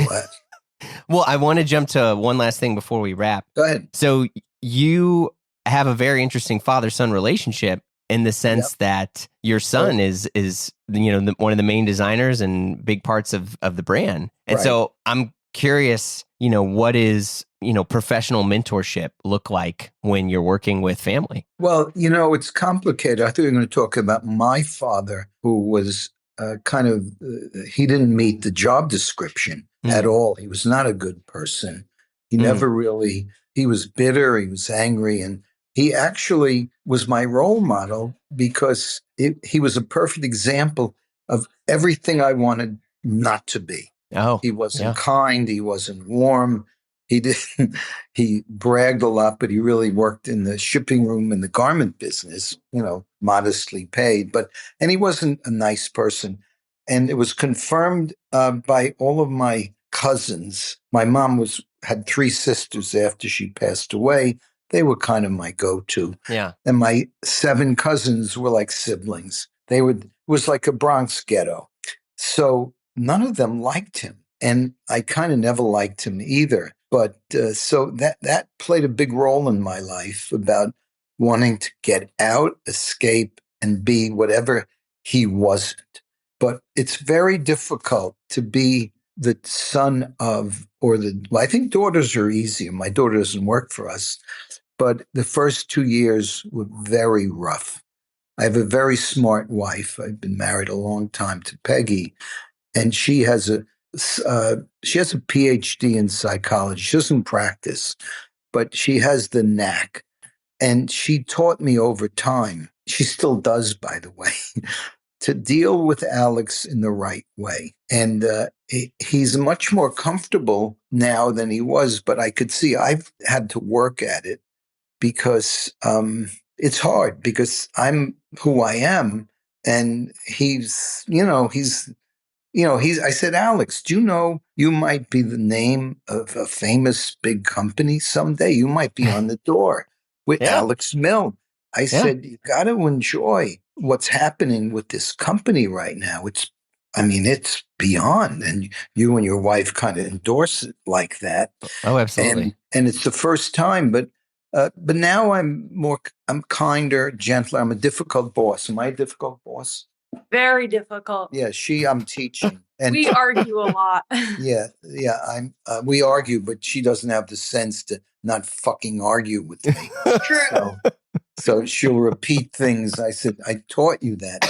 Well, I want to jump to one last thing before we wrap. Go ahead. So you have a very interesting father-son relationship in the Yep. sense that your son Oh, is one of the main designers and big parts of the brand. And right. so I'm curious, what is, professional mentorship look like when you're working with family? Well, it's complicated. I thought you were going to talk about my father, who was he didn't meet the job description Mm, at all. He was not a good person. He mm. never really, he was bitter, he was angry, and he actually was my role model because he was a perfect example of everything I wanted not to be. Oh, He wasn't yeah. kind, he wasn't warm. He didn't he bragged a lot, but he really worked in the shipping room in the garment business, modestly paid. And he wasn't a nice person. And it was confirmed by all of my cousins. My mom had three sisters after she passed away. They were kind of my go-to. Yeah. And my seven cousins were like siblings. It was like a Bronx ghetto. So none of them liked him. And I kind of never liked him either. But so that played a big role in my life about wanting to get out, escape, and be whatever he wasn't. But it's very difficult to be the son of, well, I think daughters are easier. My daughter doesn't work for us, but the first 2 years were very rough. I have a very smart wife. I've been married a long time to Peggy, and she has a PhD in psychology. She doesn't practice, but she has the knack. And she taught me over time. She still does, by the way, to deal with Alex in the right way. And he's much more comfortable now than he was, but I could see I've had to work at it because it's hard because I'm who I am. And I said, Alex, do you know you might be the name of a famous big company someday? You might be on the door with Yeah. Alex Mill. I Yeah. said, you got to enjoy what's happening with this company right now. It's beyond. And you and your wife kind of endorse it like that. Oh, And absolutely. it's the first time, but now I'm kinder, gentler. I'm a difficult boss. Am I a difficult boss? Very difficult. Yeah, I'm teaching, and We argue a lot. yeah. We argue, but she doesn't have the sense to not fucking argue with me. True. So she'll repeat things. I said, I taught you that.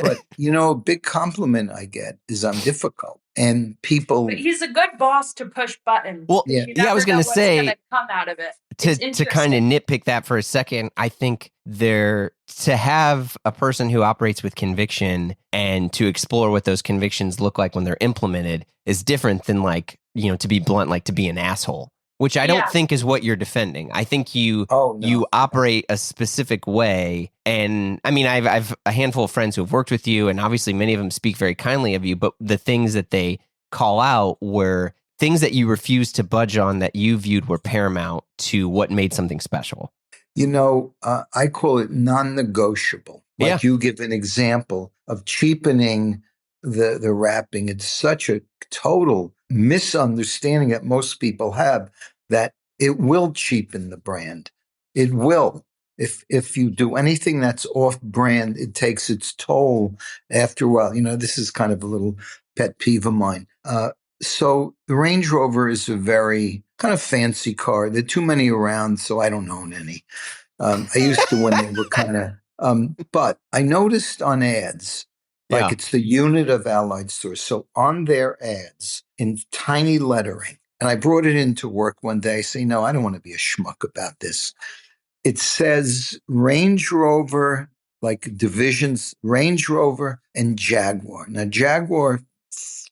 But a big compliment I get is I'm difficult, and people. But he's a good boss to push buttons. Well, Yeah. You I was never know going to what's say, gonna come out of it. to kind of nitpick that for a second, I think to have a person who operates with conviction and to explore what those convictions look like when they're implemented is different than to be blunt, like to be an asshole, which I don't think is what you're defending. I think you operate a specific way. And I mean, I've a handful of friends who have worked with you, and obviously many of them speak very kindly of you, but the things that they call out were things that you refused to budge on that you viewed were paramount to what made something special. I call it non-negotiable. Like you give an example of cheapening the wrapping. It's such a total misunderstanding that most people have that it will cheapen the brand. It will. If you do anything that's off brand, it takes its toll after a while. This is kind of a little pet peeve of mine. So the Range Rover is a very kind of fancy car. There are too many around, so I don't own any. I used to when they were kind of, but I noticed on ads, like it's the unit of Allied stores. So on their ads in tiny lettering, and I brought it into work one day, say, no, I don't want to be a schmuck about this. It says Range Rover, like divisions, Range Rover and Jaguar. Now, Jaguar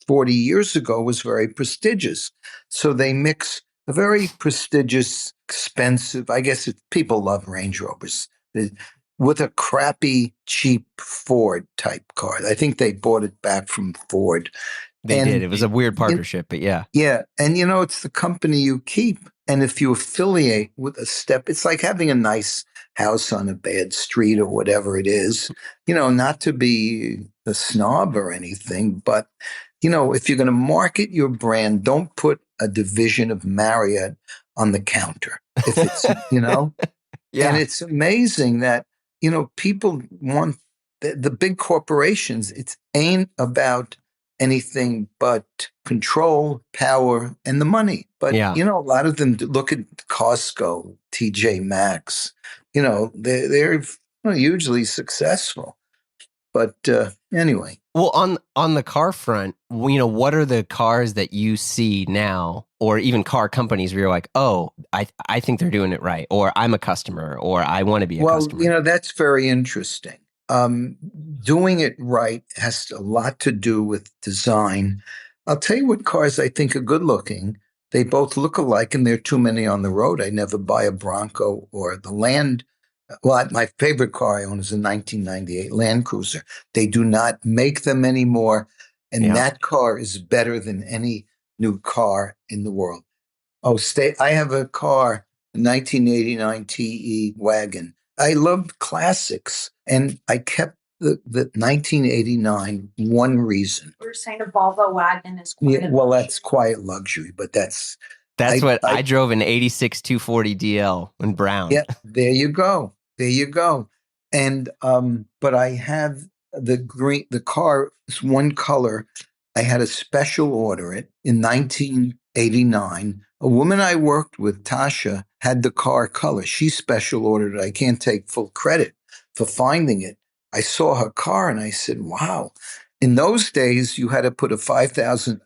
40 years ago was very prestigious. So they mix a very prestigious, expensive, I guess people love Range Rovers, with a crappy, cheap Ford type car. I think they bought it back from Ford. They did. It was a weird partnership, but yeah. Yeah. And it's the company you keep. And if you affiliate with a step, it's like having a nice house on a bad street or whatever it is, not to be a snob or anything, but if you're going to market your brand, don't put a division of Marriott on the counter. If it's, and Yeah. it's amazing that, people want the big corporations. It ain't about anything but control, power, and the money. But, Yeah. a lot of them look at Costco, TJ Maxx, they're hugely successful. But anyway. Well, on the car front, what are the cars that you see now, or even car companies where you're like, oh, I think they're doing it right, or I'm a customer, or I want to be a customer? Well, that's very interesting. Doing it right has a lot to do with design. I'll tell you what cars I think are good looking. They both look alike, and there are too many on the road. I never buy a Bronco or the Land. Well, my favorite car I own is a 1998 Land Cruiser. They do not make them anymore, and that car is better than any new car in the world. Oh, I have a car, a 1989 TE wagon. I loved classics, and I kept the 1989 one reason. We're saying a Volvo wagon is quite a Well, luxury. that's quiet luxury, but that's what I drove an 86 240 DL in brown. Yeah, there you go. There you go. And but I have the car is one color. I had a special order it in 1989. A woman I worked with, Tasha, had the car color. She special ordered it. I can't take full credit for finding it. I saw her car and I said, wow. In those days, you had to put a 5,000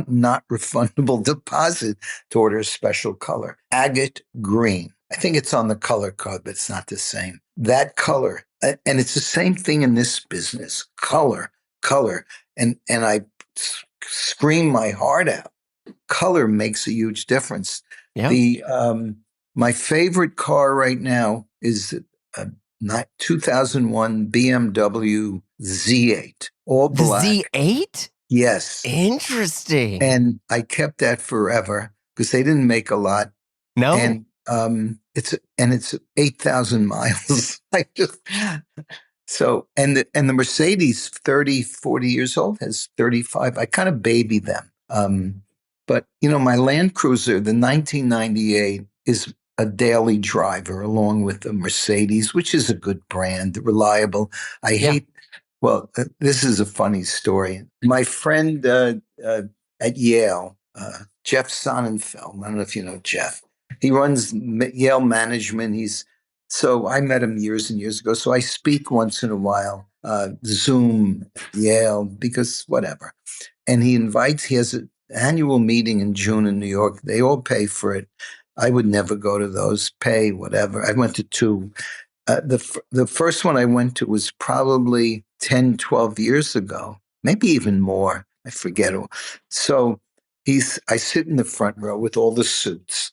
not refundable deposit to order a special color. Agate green. I think it's on the color card, but it's not the same. That color, and it's the same thing in this business. Color. And I scream my heart out. Color makes a huge difference. Yeah. My favorite car right now is a 2001 BMW Z8, all black. The Z8? Yes. Interesting. And I kept that forever because they didn't make a lot. No. And it's 8,000 miles. And the Mercedes 30, 40 years old has 35. I kind of baby them. But my Land Cruiser, the 1998, is a daily driver along with the Mercedes, which is a good brand, reliable. I hate. Well, this is a funny story. My friend at Yale, Jeff Sonnenfeld. I don't know if you know Jeff. He runs Yale Management. So I met him years and years ago. So I speak once in a while, Zoom, Yale, because whatever. And he has an annual meeting in June in New York. They all pay for it. I would never go to those, pay, whatever. I went to two. The first one I went to was probably 10, 12 years ago, maybe even more. I forget. So I sit in the front row with all the suits.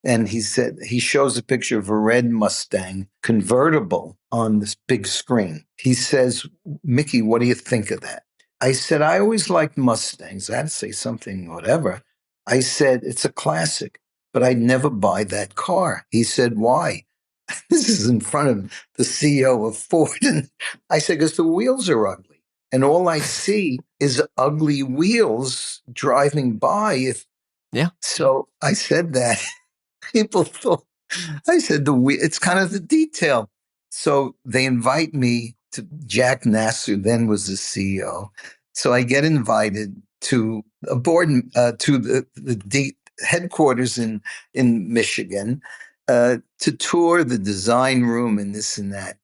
And he shows a picture of a red Mustang convertible on this big screen. He says, Mickey, what do you think of that? I said, I always liked Mustangs. I had to say something, whatever. I said, it's a classic, but I'd never buy that car. He said, why? This is in front of the CEO of Ford. And I said, because the wheels are ugly. And all I see is ugly wheels driving by. So I said that. People thought, I said, it's kind of the detail. So they invite me to Jack Nasser, then was the CEO. So I get invited to a board, to the headquarters in Michigan, to tour the design room and this and that.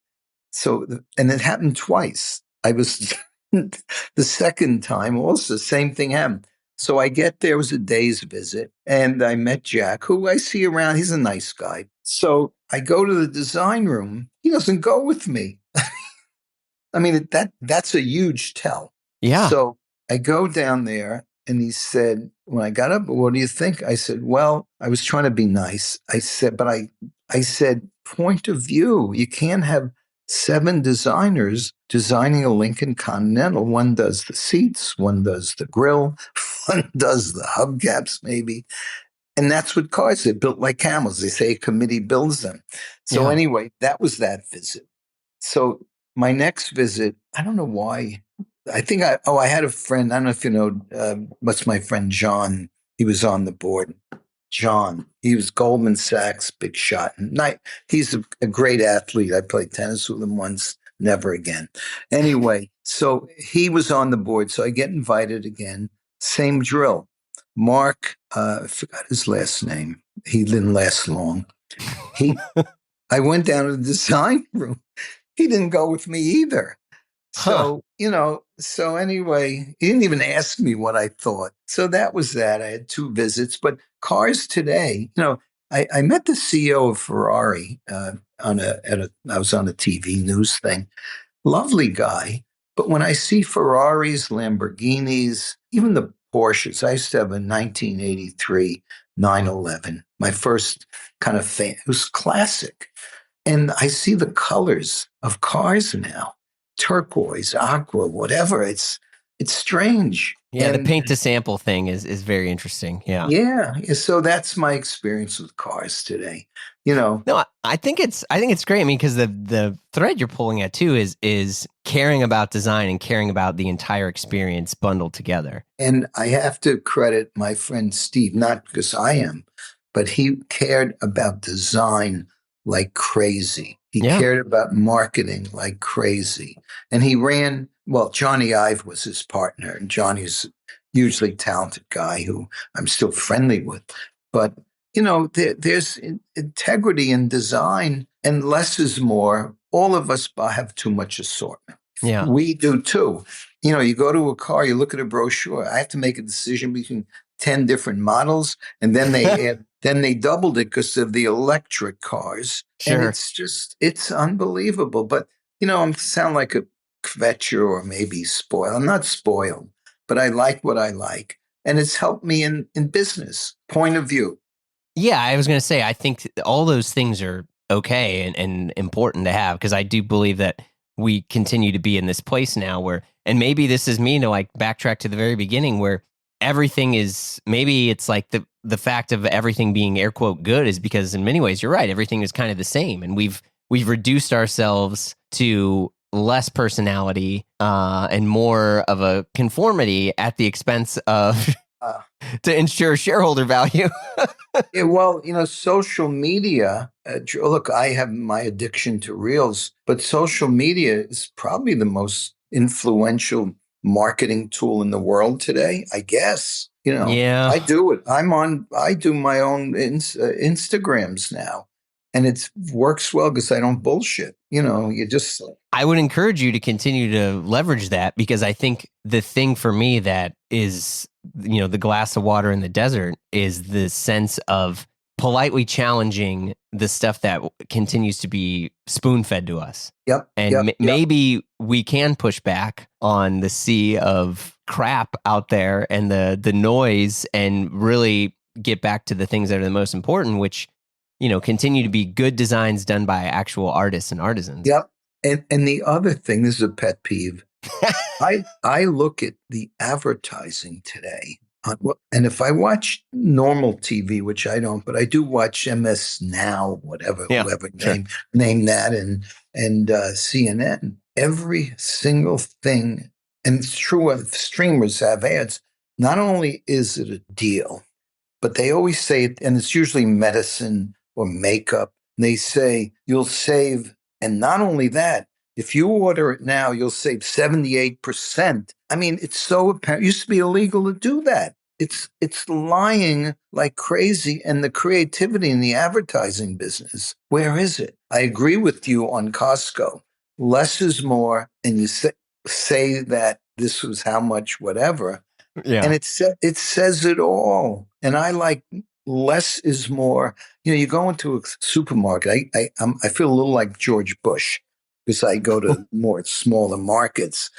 So, and it happened twice. I was the second time also, same thing happened. So I get there, it was a day's visit, and I met Jack, who I see around. He's a nice guy. So I go to the design room. He doesn't go with me. I mean, that's a huge tell. Yeah. So I go down there, and he said, when I got up, what do you think? I said, well, I was trying to be nice. I said, point of view. You can't have 7 designers designing a Lincoln Continental. One does the seats, one does the grill, one does the hubcaps, maybe. And that's what cars are built like camels. They say a committee builds them. So anyway, that was that visit. So my next visit, I don't know why. I think I had a friend. I don't know if you know, what's my friend John He was on the board. John, he was Goldman Sachs, big shot. And he's a great athlete. I played tennis with him once, never again. Anyway, so he was on the board. So I get invited again. Same drill. Mark, I forgot his last name. He didn't last long. I went down to the design room. He didn't go with me either. So, so anyway, he didn't even ask me what I thought. So that was that. I had 2 visits, but cars today, I met the CEO of Ferrari I was on a TV news thing. Lovely guy. But when I see Ferraris, Lamborghinis, even the Porsches, I used to have a 1983 911, my first kind of thing. It was classic. And I see the colors of cars now, turquoise, aqua, whatever. It's strange. Yeah, the paint to sample thing is very interesting. Yeah. Yeah. So that's my experience with cars today. No, I think it's great. I mean, because the thread you're pulling at too is caring about design and caring about the entire experience bundled together. And I have to credit my friend Steve, not because I am, but he cared about design like crazy. He cared about marketing like crazy. And he ran, Johnny Ive was his partner, and Johnny's a hugely talented guy who I'm still friendly with. But, there's integrity in design, and less is more. All of us have too much assortment. Yeah. We do too. You go to a car, you look at a brochure. I have to make a decision between 10 different models, and then they doubled it because of the electric cars. Sure. And it's unbelievable. But, I sound like a kvetcher or maybe spoiled. I'm not spoiled, but I like what I like. And it's helped me in business point of view. Yeah, I was going to say, I think all those things are okay and important to have, because I do believe that we continue to be in this place now where, and maybe this is me to backtrack to the very beginning, where everything is, maybe it's like the fact of everything being air quote good is because in many ways, you're right, everything is kind of the same. And we've reduced ourselves to less personality and more of a conformity at the expense of to ensure shareholder value. Yeah, social media, look, I have my addiction to reels, but social media is probably the most influential marketing tool in the world today, I guess. Yeah. I do it. I do my own Instagrams now, and it works well because I don't bullshit. I would encourage you to continue to leverage that, because I think the thing for me that is, the glass of water in the desert is the sense of politely challenging the stuff that continues to be spoon-fed to us. Yep. And maybe we can push back on the sea of crap out there and the noise, and really get back to the things that are the most important, which, continue to be good designs done by actual artists and artisans. Yep. And the other thing, this is a pet peeve. I look at the advertising today, and if I watch normal TV, which I don't, but I do watch MS Now, whoever name that, and CNN. Every single thing, and it's true of streamers have ads. Not only is it a deal, but they always say it, and it's usually medicine or makeup. And they say you'll save, and not only that, if you order it now, you'll save 78%. I mean, it's so apparent. It used to be illegal to do that. It's lying like crazy, and the creativity in the advertising business, where is it? I agree with you on Costco. Less is more, and you say that this was how much whatever, and it says it all. And I like less is more. You go into a supermarket. I feel a little like George Bush, because I go to more smaller markets.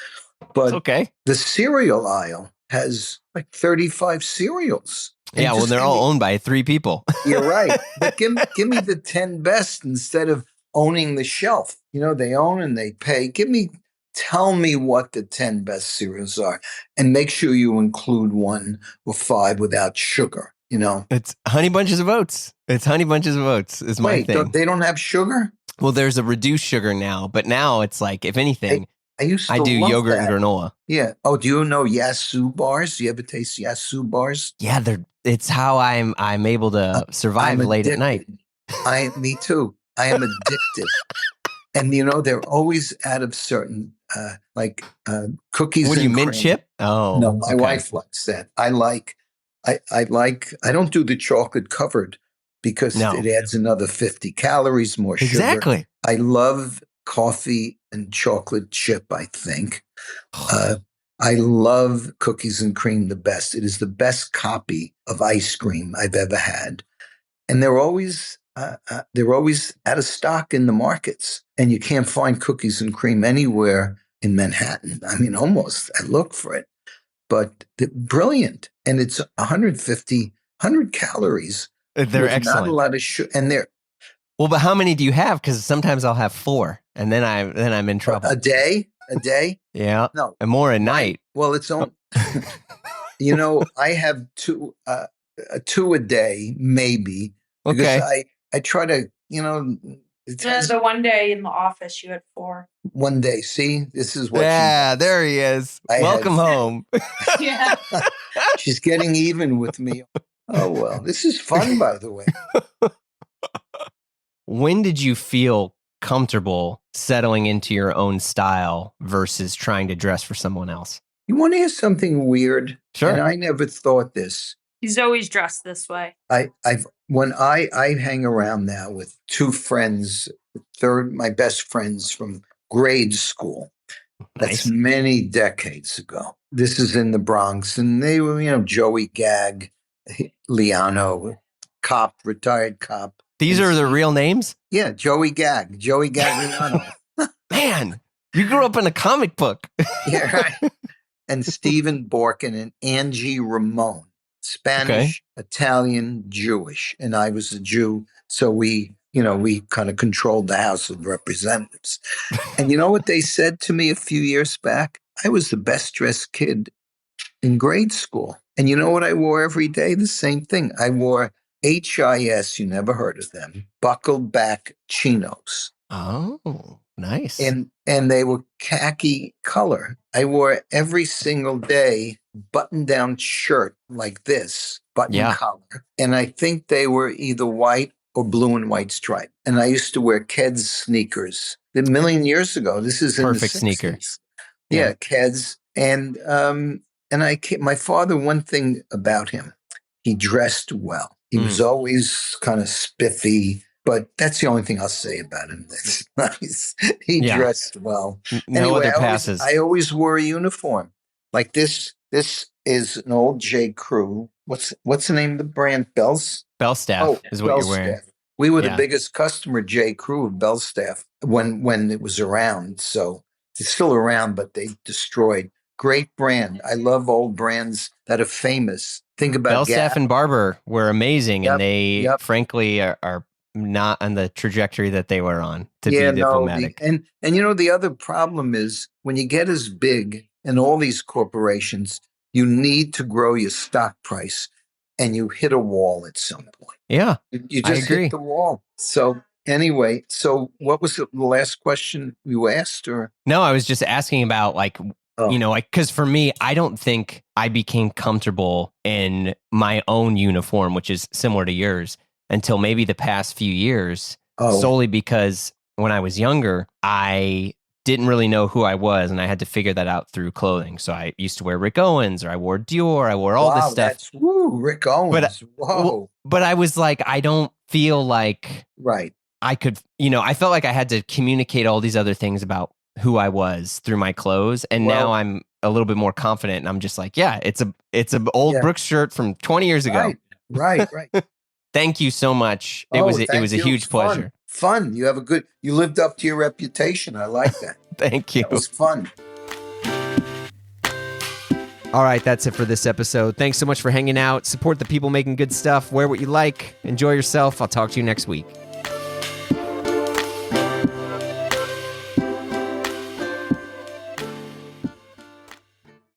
But the cereal aisle has like 35 cereals. Yeah, well, they're all owned by 3 people. You're right. But give me the 10 best instead of owning the shelf. They own and they pay. Tell me what the 10 best cereals are, and make sure you include 1 or 5 without sugar. It's Honey Bunches of Oats. It's Honey Bunches of Oats is my thing. They don't have sugar? Well, there's a reduced sugar now, but now it's like, if anything, I used to I do love yogurt that. and granola. Yeah. Oh, do you know Yasu bars? Do you ever taste Yasu bars? Yeah, it's how I'm able to I'm survive late at night. addicted. Me too. I am addicted. And they're always out of certain cookies What do you and mint cream. chip? Oh, No, my okay. wife likes that. I don't do the chocolate covered because No. it adds another 50 calories, more sugar. Exactly. I love coffee and chocolate chip, I think. I love cookies and cream the best. It is the best copy of ice cream I've ever had. And they're always out of stock in the markets, and you can't find cookies and cream anywhere in Manhattan. I mean, almost. I look for it, but they're brilliant, and it's 100 calories. They're excellent. Not a lot of sugar, and they're well. But how many do you have? Because sometimes I'll have 4, and then I'm in trouble. A day. Yeah. No, and more at night. Well, it's on. I have 2 a day, maybe. Because I try to, the one day in the office you had 4. One day. See, this is what. Yeah, there he is. Welcome home. Yeah. She's getting even with me. Oh, well, this is fun, by the way. When did you feel comfortable settling into your own style versus trying to dress for someone else? You want to hear something weird? Sure. And I never thought this. He's always dressed this way. When I hang around now with 2 friends, my best friends from grade school. That's many decades ago. This is in the Bronx, and they were, Joey Gag, Liano, retired cop. These are the real names? Yeah, Joey Gag Liano. Man, you grew up in a comic book. Yeah, right. And Stephen Borkin and Angie Ramon. Spanish, Italian, Jewish, and I was a Jew, so we kind of controlled the House of Representatives. And you know what they said to me a few years back? I was the best dressed kid in grade school. And you know what I wore every day? The same thing. I wore HIS, you never heard of them, buckled back chinos. Oh, nice. And they were khaki color. I wore every single day button-down shirt like this, collar. And I think they were either white or blue and white stripe. And I used to wear Keds sneakers a million years ago. This is in perfect the 60s. Sneaker. Yeah, Keds. And my father, one thing about him, he dressed well. He was always kind of spiffy. But that's the only thing I'll say about him. That's nice. He dressed well. No other passes. I always wore a uniform. Like this. This is an old J. Crew. What's the name of the brand? Bellstaff is what you're wearing. We were the biggest customer, J. Crew, of Bellstaff when it was around. So it's still around, but they destroyed. Great brand. I love old brands that are famous. Think about Bellstaff and Barber were amazing, and they frankly are not on the trajectory that they were on, to be diplomatic. And the other problem is when you get as big in all these corporations, you need to grow your stock price, and you hit a wall at some point. Yeah, you just hit the wall. So anyway, what was the last question you asked? Or no, I was just asking about because for me, I don't think I became comfortable in my own uniform, which is similar to yours, until maybe the past few years, solely because when I was younger, I didn't really know who I was, and I had to figure that out through clothing. So I used to wear Rick Owens, or I wore Dior, I wore all this stuff. Rick Owens. But I was like, I don't feel like I could, I felt like I had to communicate all these other things about who I was through my clothes. And now I'm a little bit more confident, and I'm just like, it's an old Brooks shirt from 20 years ago. Right. Thank you so much. It was a huge pleasure. Fun. You lived up to your reputation. I like that. Thank you. It was fun. All right, that's it for this episode. Thanks so much for hanging out. Support the people making good stuff. Wear what you like. Enjoy yourself. I'll talk to you next week.